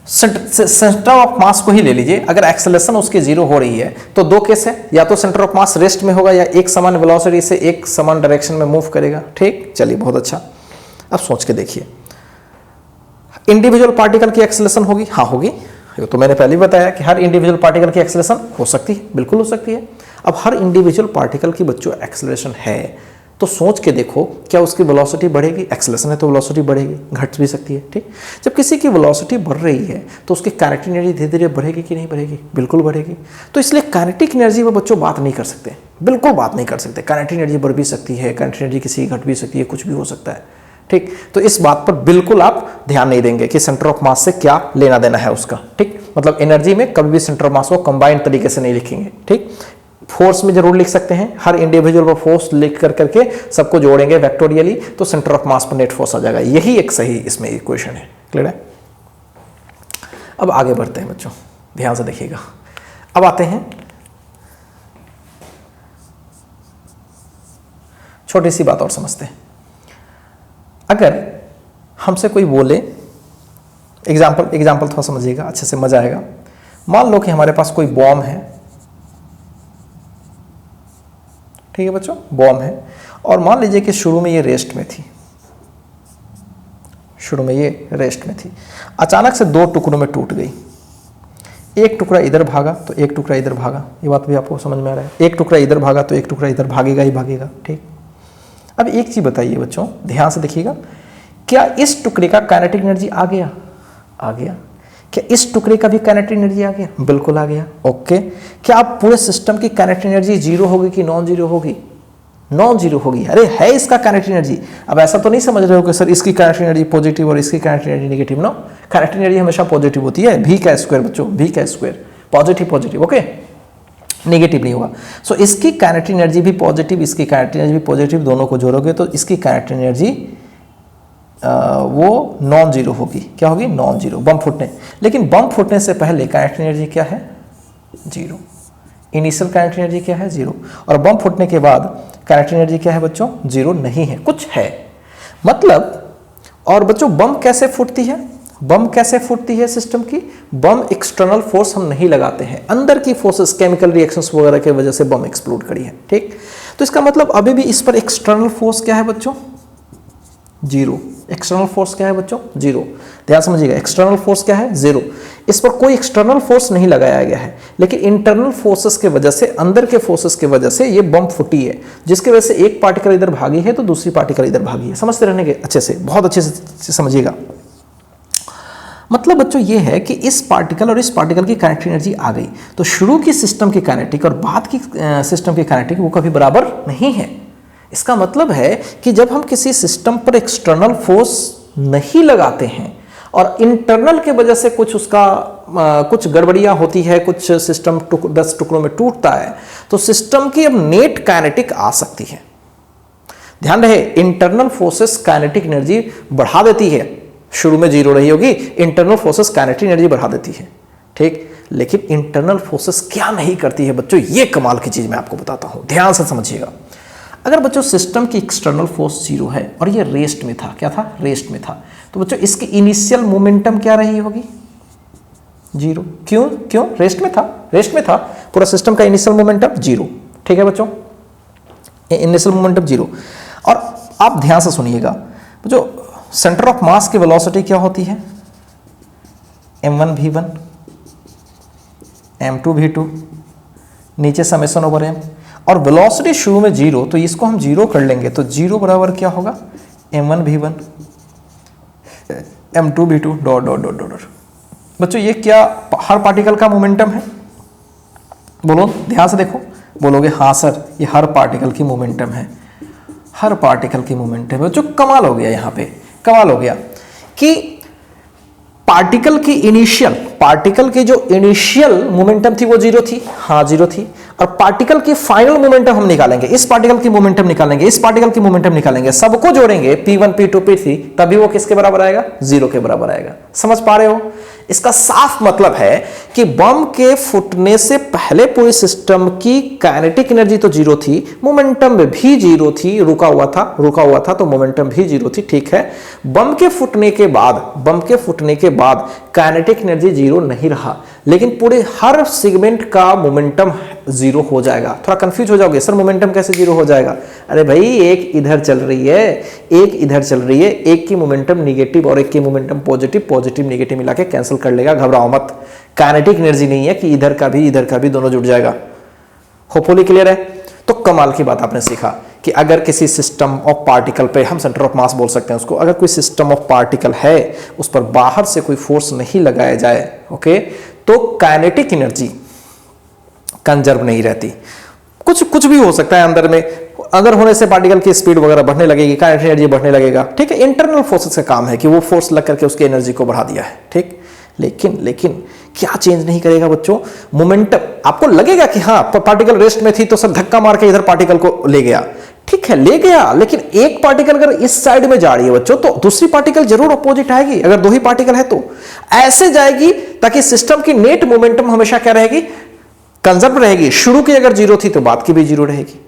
सेंटर ऑफ मास को ही ले लीजिए, अगर एक्सेलरेशन उसकी जीरो हो रही है तो दो केस है, या तो सेंटर ऑफ मास रेस्ट में होगा या एक समान वेलोसिटी से एक समान डायरेक्शन में मूव करेगा, ठीक। चलिए बहुत अच्छा, अब सोच के देखिए, इंडिविजुअल पार्टिकल की एक्सेलरेशन होगी, हाँ होगी, तो मैंने पहले बताया कि हर इंडिविजुअल पार्टिकल की एक्सेलरेशन हो सकती है, बिल्कुल हो सकती है। अब हर इंडिविजुअल पार्टिकल की बच्चों एक्सेलरेशन है तो सोच के देखो, क्या उसकी वेलोसिटी बढ़ेगी? एक्सेलरेशन है तो वेलोसिटी बढ़ेगी, घट भी सकती है, ठीक। जब किसी की वेलोसिटी बढ़ रही है तो उसकी काइनेटिक एनर्जी धीरे धीरे बढ़ेगी कि नहीं बढ़ेगी? बिल्कुल बढ़ेगी। तो इसलिए काइनेटिक एनर्जी में बच्चों बात नहीं कर सकते, बिल्कुल बात नहीं कर सकते। काइनेटिक एनर्जी बढ़ भी सकती है, काइनेटिक एनर्जी किसी की घट भी सकती है, कुछ भी हो सकता है, ठीक। तो इस बात पर बिल्कुल आप ध्यान नहीं देंगे कि सेंटर ऑफ मास से क्या लेना देना है उसका, ठीक। मतलब एनर्जी में कभी भी सेंटर ऑफ मास को कंबाइंड तरीके से नहीं लिखेंगे, ठीक। फोर्स में जरूर लिख सकते हैं, हर इंडिविजुअल पर फोर्स लिख करके सबको जोड़ेंगे वेक्टोरियली तो सेंटर ऑफ मास पर नेट फोर्स आ जाएगा। यही एक सही इसमें इक्वेशन है, क्लियर है। अब आगे बढ़ते हैं बच्चों, ध्यान से देखिएगा। अब आते हैं छोटी सी बात और समझते हैं। अगर हमसे कोई बोले, एग्जाम्पल थोड़ा समझिएगा अच्छे से, मजा आएगा। मान लो कि हमारे पास कोई बॉम्ब है, ठीक है बच्चों, बॉम्ब है, और मान लीजिए कि शुरू में ये रेस्ट में थी, अचानक से दो टुकड़ों में टूट गई। एक टुकड़ा इधर भागा तो एक टुकड़ा इधर भागा, ये बात भी आपको समझ में आ रहा है। एक टुकड़ा इधर भागा तो एक टुकड़ा इधर भागेगा ही भागेगा, ठीक। अब एक चीज बताइए बच्चों, ध्यान से देखिएगा, क्या इस टुकड़े का काइनेटिक एनर्जी आ गया? क्या इस टुकड़े का भी काइनेटिक एनर्जी आ गया? बिल्कुल आ गया, ओके। क्या आप पूरे सिस्टम की काइनेटिक एनर्जी जीरो होगी कि नॉन जीरो होगी? नॉन जीरो होगी। अरे है इसका काइनेटिक एनर्जी। अब ऐसा तो नहीं समझ रहे हो कि सर इसकी काइनेटिक एनर्जी पॉजिटिव और इसकी kinetic energy negative. No, kinetic energy हमेशा पॉजिटिव होती है, v का स्क्वायर बच्चों, v का स्क्वायर, पॉजिटिव, ओके, नेगेटिव नहीं होगा। सो इसकी काइनेटिक एनर्जी भी पॉजिटिव, इसकी काइनेटिक एनर्जी भी पॉजिटिव, दोनों को जोड़ोगे तो इसकी काइनेटिक एनर्जी वो नॉन जीरो होगी। क्या होगी? नॉन जीरो, बम फूटने। लेकिन बम फूटने से पहले काइनेटिक एनर्जी क्या है? जीरो। इनिशियल काइनेटिक एनर्जी क्या है? जीरो। और बम फूटने के बाद काइनेटिक एनर्जी क्या है बच्चों? जीरो नहीं है, कुछ है मतलब। और बच्चों बम कैसे फूटती है? बम कैसे फूटती है सिस्टम की? बम एक्सटर्नल फोर्स हम नहीं लगाते हैं, अंदर की फोर्सेस, केमिकल रिएक्शंस वगैरह की वजह से बम एक्सप्लोड करी है, ठीक। तो इसका मतलब अभी भी इस पर एक्सटर्नल फोर्स क्या है बच्चों? जीरो। एक्सटर्नल फोर्स क्या है बच्चों? जीरो। ध्यान समझिएगा, एक्सटर्नल फोर्स क्या है? जीरो। इस पर कोई एक्सटर्नल फोर्स नहीं लगाया गया है, लेकिन इंटरनल फोर्सेस के वजह से, अंदर के फोर्सेस के वजह से ये बम फूटी है, जिसकी वजह से एक पार्टिकल इधर भागी है तो दूसरी पार्टिकल इधर भागी है। समझते रहने के अच्छे से, बहुत अच्छे से समझिएगा। मतलब बच्चों ये है कि इस पार्टिकल और इस पार्टिकल की काइनेटिक एनर्जी आ गई तो शुरू की सिस्टम की काइनेटिक और बाद की सिस्टम की काइनेटिक वो कभी बराबर नहीं है। इसका मतलब है कि जब हम किसी सिस्टम पर एक्सटर्नल फोर्स नहीं लगाते हैं और इंटरनल के वजह से कुछ उसका कुछ गड़बड़ियां होती है, कुछ सिस्टम 10 टुकड़ों में टूटता है, तो सिस्टम की अब नेट काइनेटिक आ सकती है। ध्यान रहे, इंटरनल फोर्सेस काइनेटिक एनर्जी बढ़ा देती है। शुरू में 0 रही होगी, इंटरनल फोर्सेस काइनेटिक एनर्जी बढ़ा देती है, ठीक। लेकिन इंटरनल फोर्सेस क्या नहीं करती है बच्चों, ये कमाल की चीज मैं आपको बताता हूं, ध्यान से समझिएगा। अगर बच्चों सिस्टम की एक्सटर्नल फोर्स 0 है और ये रेस्ट में था, क्या था, रेस्ट में था, तो बच्चों इसकी इनिशियल मोमेंटम क्या रही होगी, 0। क्यों क्यों, रेस्ट में था, रेस्ट में था, पूरा सिस्टम का इनिशियल मोमेंटम 0, ठीक है बच्चों, इनिशियल मोमेंटम 0। और आप ध्यान से सुनिएगा, जो सेंटर ऑफ मास की वेलोसिटी क्या होती है, m1 v1 m2 v2 नीचे समेशन ओवर m, और वेलोसिटी शुरू में 0, तो इसको हम 0 कर लेंगे, तो 0 बराबर क्या होगा, m1 v1 m2 v2 dot dot dot dot. बच्चों ये क्या हर पार्टिकल का मोमेंटम है, बोलो ध्यान से देखो, बोलोगे हाँ सर ये हर पार्टिकल की मोमेंटम है, हर पार्टिकल की मोमेंटम है। बच्चों कमाल हो गया, यहाँ पे कमाल हो गया कि पार्टिकल की जो इनिशियल मोमेंटम थी वो 0 थी, हाँ 0 थी, और पार्टिकल की फाइनल मोमेंटम हम निकालेंगे, इस पार्टिकल की मोमेंटम निकालेंगे, इस पार्टिकल की मोमेंटम निकालेंगे, सबको जोड़ेंगे p1 p2 p3, तभी वो किसके बराबर आएगा, 0 के बराबर आएगा। समझ पा रहे हो, इसका साफ मतलब है कि बम के फूटने से पहले पूरी सिस्टम की काइनेटिक एनर्जी तो 0 थी, मोमेंटम भी 0 थी, रुका हुआ था तो मोमेंटम भी 0 थी, ठीक है। बम के फूटने के बाद काइनेटिक एनर्जी 0 नहीं रहा, लेकिन पूरे हर सेगमेंट का मोमेंटम 0 हो जाएगा। थोड़ा कंफ्यूज हो जाओगे, सर मोमेंटम कैसे 0 हो जाएगा, अरे भाई एक इधर चल रही है, एक इधर चल रही है, एक की मोमेंटम निगेटिव और एक की मोमेंटम पॉजिटिव निगेटिव मिला के कैंसिल कर लेगा, घबराओ मत। काइनेटिक एनर्जी नहीं है कि इधर का भी दोनों जुड़ जाएगा। होपफुली क्लियर है। तो कमाल की बात आपने सीखा कि अगर किसी सिस्टम ऑफ पार्टिकल पे, हम सेंटर ऑफ मास बोल सकते हैं उसको, अगर कोई सिस्टम ऑफ पार्टिकल है उस पर बाहर से कोई फोर्स नहीं लगाया जाए, ओके, तो काइनेटिक एनर्जी कंजर्व नहीं रहती। कुछ भी हो सकता है अंदर में, अंदर होने से पार्टिकल की स्पीड वगैरह बढ़ने लगेगी, काइनेटिक एनर्जी बढ़ने लगेगा, ठीक है। इंटरनल फोर्सेस का काम है कि वो फोर्स लग करके उसकी एनर्जी को बढ़ा दिया है, ठीक। लेकिन क्या चेंज नहीं करेगा बच्चों, मोमेंटम। आपको लगेगा कि हाँ पार्टिकल रेस्ट में थी तो सर धक्का मार के इधर पार्टिकल को ले गया, ठीक है ले गया, लेकिन एक पार्टिकल अगर इस साइड में जा रही है बच्चों तो दूसरी पार्टिकल जरूर अपोजिट आएगी, अगर 2 ही पार्टिकल है तो ऐसे जाएगी, ताकि सिस्टम की नेट मोमेंटम हमेशा क्या रहेगी, कंजर्व रहेगी। शुरू की अगर 0 थी तो बाद की भी 0 रहेगी।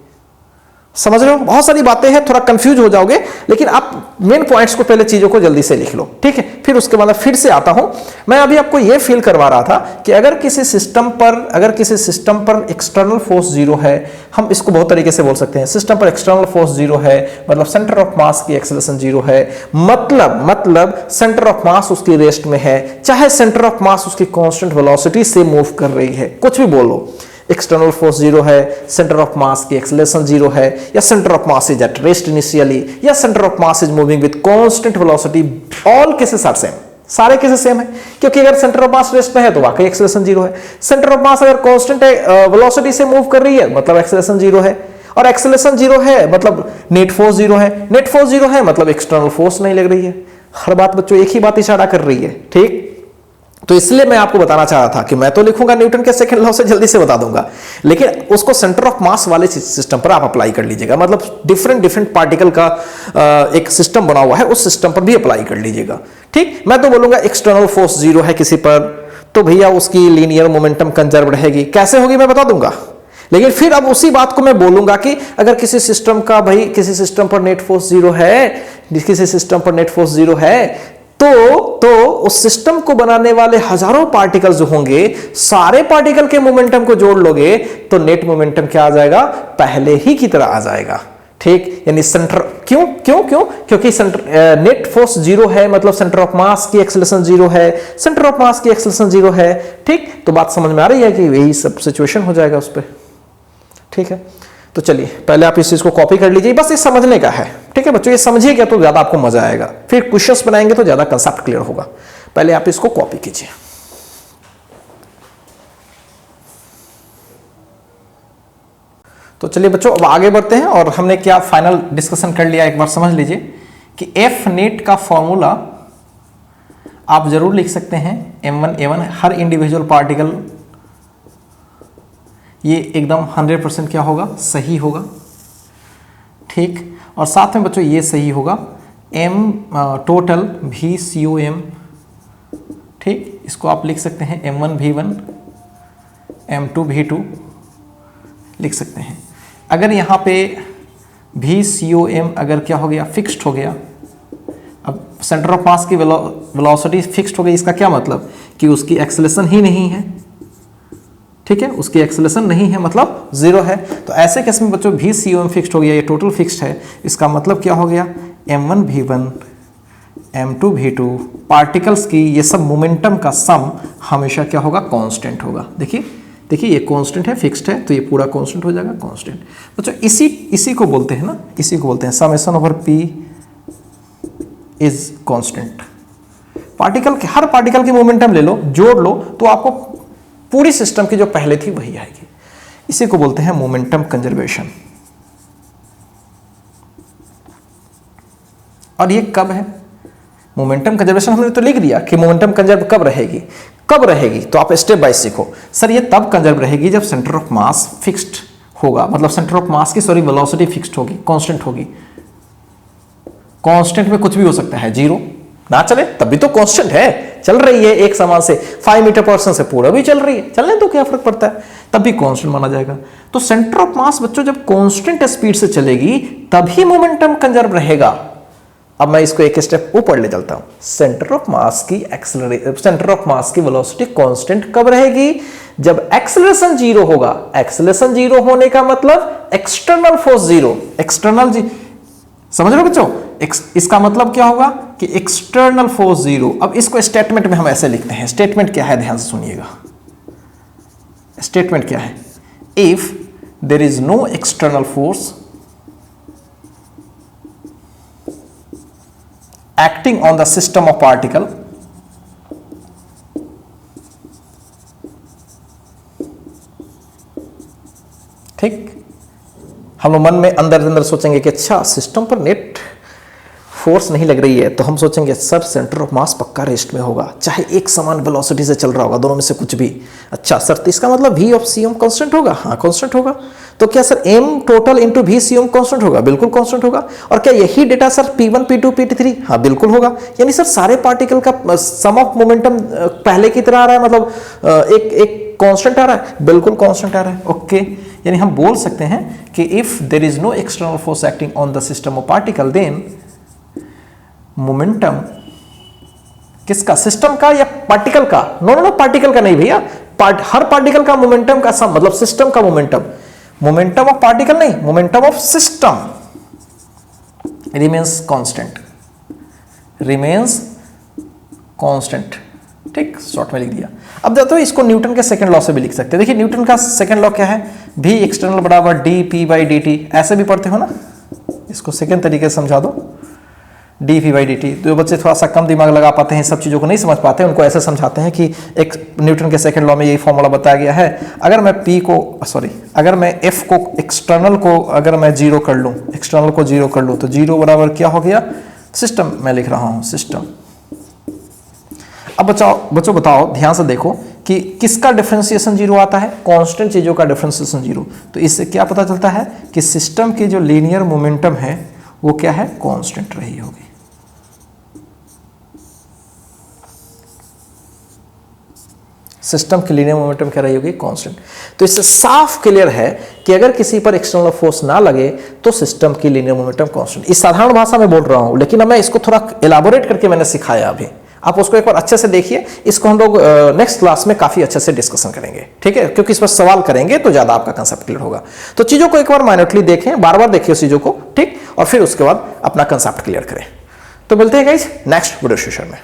समझ रहे हो, बहुत सारी बातें हैं, थोड़ा कंफ्यूज हो जाओगे, लेकिन आप मेन पॉइंट्स को पहले चीजों को जल्दी से लिख लो, ठीक है। फिर उसके बाद फिर से आता हूं। मैं अभी आपको यह फील करवा रहा था कि अगर किसी सिस्टम पर एक्सटर्नल फोर्स 0 है, हम इसको बहुत तरीके से बोल सकते हैं, सिस्टम पर एक्सटर्नल फोर्स 0 है, मतलब सेंटर ऑफ मास की एक्सेलरेशन 0 है, मतलब सेंटर ऑफ मास उसकी रेस्ट में है, चाहे सेंटर ऑफ मास उसकी कांस्टेंट वेलोसिटी से मूव कर रही है, कुछ भी बोलो, एक्सटर्नल फोर्स 0 है, सेंटर ऑफ मास की एक्सेलरेशन 0 है, या centre of mass is at rest initially, या centre of mass is moving with constant velocity, all cases are same, सारे केसेस सेम है। क्योंकि अगर सेंटर ऑफ मास रेस्ट में है तो वाकई एक्सेलरेशन 0 है, सेंटर ऑफ मास अगर कांस्टेंट वेलोसिटी से मूव कर रही है मतलब एक्सेलरेशन 0 है, और एक्सेलरेशन 0 है मतलब नेट फोर्स 0 है, नेट फोर्स 0 है मतलब एक्सटर्नल फोर्स नहीं लग रही है। हर बात बच्चों एक ही बात इशारा कर रही है, ठीक। तो इसलिए मैं आपको बताना चाह रहा था कि मैं तो लिखूंगा न्यूटन के सेकंड लॉ से जल्दी से बता दूंगा, लेकिन उसको सेंटर ऑफ मास वाले सिस्टम पर आप अप्लाई कर लीजिएगा, मतलब डिफरेंट पार्टिकल का एक सिस्टम बना हुआ है, उस सिस्टम पर भी अप्लाई कर लीजिएगा, ठीक। मैं तो बोलूंगा एक्सटर्नल फोर्स 0 है किसी पर, तो भैया उसकी लीनियर मोमेंटम कंजर्व रहेगी। कैसे होगी मैं बता दूंगा, लेकिन फिर अब उसी बात को मैं बोलूंगा कि अगर किसी सिस्टम पर नेट फोर्स 0 है, किसी सिस्टम पर नेट फोर्स 0 है, तो उस सिस्टम को बनाने वाले हजारों पार्टिकल्स जो होंगे, सारे पार्टिकल के मोमेंटम को जोड़ लोगे तो नेट मोमेंटम क्या आ जाएगा, पहले ही की तरह आ जाएगा, ठीक। यानी सेंटर क्योंकि सेंटर नेट फोर्स 0 है मतलब सेंटर ऑफ मास की एक्सेलरेशन 0 है, सेंटर ऑफ मास की एक्सेलरेशन 0 है, ठीक। तो बात समझ में आ रही है कि यही सब सिचुएशन हो जाएगा उस पर, ठीक है। तो चलिए पहले आप इस चीज को कॉपी कर लीजिए, बस ये समझने का है, ठीक है बच्चों, ये समझिएगा तो ज्यादा आपको मजा आएगा, फिर क्वेश्चंस बनाएंगे तो ज्यादा कंसेप्ट क्लियर होगा। पहले आप इसको कॉपी कीजिए। तो चलिए बच्चों अब आगे बढ़ते हैं, और हमने क्या फाइनल डिस्कशन कर लिया एक बार समझ लीजिए कि एफ नेट का फॉर्मूला आप जरूर लिख सकते हैं m1 a1 हर इंडिविजुअल पार्टिकल, ये एकदम 100% क्या होगा, सही होगा, ठीक। और साथ में बच्चों ये सही होगा m टोटल VCOM, ठीक। इसको आप लिख सकते हैं m1 V1 m2 V2 लिख सकते हैं। अगर यहाँ पे VCOM अगर क्या हो गया, फिक्स्ड हो गया, अब सेंटर ऑफ मास की वेलोसिटी फिक्स्ड हो गई, इसका क्या मतलब कि उसकी एक्सेलरेशन ही नहीं है, ठीक है, उसकी एक्सेलरेशन नहीं है, मतलब जीरो है। तो ऐसे केस में बच्चों VCOM फिक्स्ड हो गया, ये टोटल फिक्स्ड है, इसका मतलब क्या हो गया, m1 V1 m2 V2 particles की ये सब मोमेंटम का सम हमेशा क्या होगा, कांस्टेंट होगा। देखिए ये कांस्टेंट है, फिक्स्ड है, तो ये पूरा कांस्टेंट हो जाएगा, कांस्टेंट। बच्चों इसी को बोलते हैं ना, इसी को बोलते हैं summation over P is constant. Particle के हर पार्टिकल की मोमेंटम ले लो, जोड़ लो, तो आपको पूरी सिस्टम की जो पहले थी वही आएगी। इसी को बोलते हैं मोमेंटम कंजर्वेशन। और ये कब है मोमेंटम कंजर्वेशन, हमने तो लिख दिया कि मोमेंटम कंजर्व कब रहेगी, तो आप स्टेप बाय सीखो। सर ये तब कंजर्व रहेगी जब सेंटर ऑफ मास फिक्स्ड होगा, मतलब सेंटर ऑफ मास की वेलोसिटी फिक्स्ड होगी, कांस्टेंट होगी। कांस्टेंट में कुछ भी हो सकता है, जीरो ना चले तब भी तो कांस्टेंट है, चल रही है एक समान से 5 मीटर पर सेकंड से पूरा भी चल रही है, चलने तो क्या फर्क पड़ता है, तब भी कांस्टेंट माना जाएगा। तो सेंटर ऑफ मास बच्चों जब कांस्टेंट स्पीड से चलेगी तभी मोमेंटम कंजर्व रहेगा। अब मैं इसको एक स्टेप ऊपर ले चलता हूं। सेंटर ऑफ मास की वेलोसिटी कांस्टेंट कब रहेगी, जब एक्सेलरेशन जीरो होगा। एक्सेलरेशन जीरो होने का मतलब एक्सटर्नल फोर्स जीरो, समझ रहे हो बच्चों, इसका मतलब क्या होगा कि एक्सटर्नल फोर्स जीरो। अब इसको स्टेटमेंट में हम ऐसे लिखते हैं, स्टेटमेंट क्या है, ध्यान से सुनिएगा। स्टेटमेंट क्या है, if there is no external force acting on the system of particle, ठीक। हम लोग मन में अंदर सोचेंगे कि अच्छा सिस्टम पर नेट फोर्स नहीं लग रही है, तो हम सोचेंगे सर सेंटर ऑफ मास पक्का रेस्ट में होगा, चाहे एक समान वेलोसिटी से चल रहा होगा, दोनों में से कुछ भी। अच्छा सर, तो इसका मतलब V ऑफ CM कांस्टेंट होगा, हाँ कांस्टेंट होगा। तो क्या sir m total into VCM constant होगा, बिल्कुल कांस्टेंट होगा। और क्या यही data sir P1 P2 P3, हाँ बिल्कुल होगा। यानी सर सारे पार्टिकल का सम ऑफ मोमेंटम पहले की तरह आ रहा है, मतलब एक कांस्टेंट आ रहा है, बिल्कुल कांस्टेंट आ रहा है, ओके। यानी हम बोल सकते हैं कि if there is no external force acting on the system of particle, then momentum किसका, सिस्टम का या पार्टिकल का? नो पार्टिकल का नहीं भैया, हर पार्टिकल का मोमेंटम का सम, मतलब सिस्टम का मोमेंटम ऑफ पार्टिकल नहीं, momentum of system remains constant, ठीक, शॉर्ट में लिख दिया। अब देखो इसको न्यूटन के सेकंड लॉ से भी लिख सकते हैं। देखिए न्यूटन का सेकंड लॉ क्या है, V एक्सटर्नल बराबर dP/dt, ऐसे भी पढ़ते हो ना, इसको सेकंड तरीके से समझा दो, dP/dt। तो बच्चे थोड़ा सा कम दिमाग लगा पाते हैं, सब चीज़ों को नहीं समझ पाते हैं, उनको ऐसे समझाते हैं कि एक न्यूटन के सेकंड लॉ में यही फॉर्मूला बताया गया है, अगर मैं F को एक्सटर्नल को अगर मैं जीरो कर लूँ, एक्सटर्नल को जीरो कर लूँ, तो जीरो बराबर क्या हो गया, सिस्टम मैं लिख रहा हूँ, सिस्टम। अब बच्चों बताओ, ध्यान से देखो कि किसका डिफरेंशिएशन जीरो आता है, कांस्टेंट चीज़ों का डिफरेंशिएशन जीरो। तो इससे क्या पता चलता है कि सिस्टम की जो लीनियर मोमेंटम है वो क्या है, कांस्टेंट रही होगी। सिस्टम की लीनियर मोमेंटम क्या रही होगी, कांस्टेंट। तो इससे साफ क्लियर है कि अगर किसी पर एक्सटर्नल फोर्स ना लगे तो सिस्टम की लीनियर मोमेंटम कांस्टेंट। इस साधारण भाषा में बोल रहा हूं, लेकिन अब मैं इसको थोड़ा एलाबोरेट करके मैंने सिखाया अभी, आप उसको एक बार अच्छे से देखिए। इसको हम लोग नेक्स्ट क्लास में काफी अच्छे से डिस्कशन करेंगे, ठीक है, क्योंकि इस पर सवाल करेंगे तो ज्यादा आपका कंसेप्ट क्लियर होगा। तो चीजों को एक बार माइन्यूटली देखें, बार बार देखिए चीजों को, ठीक, और फिर उसके बाद अपना कंसेप्ट क्लियर करें। तो मिलते हैं गाइस नेक्स्ट वीडियो सेशन में।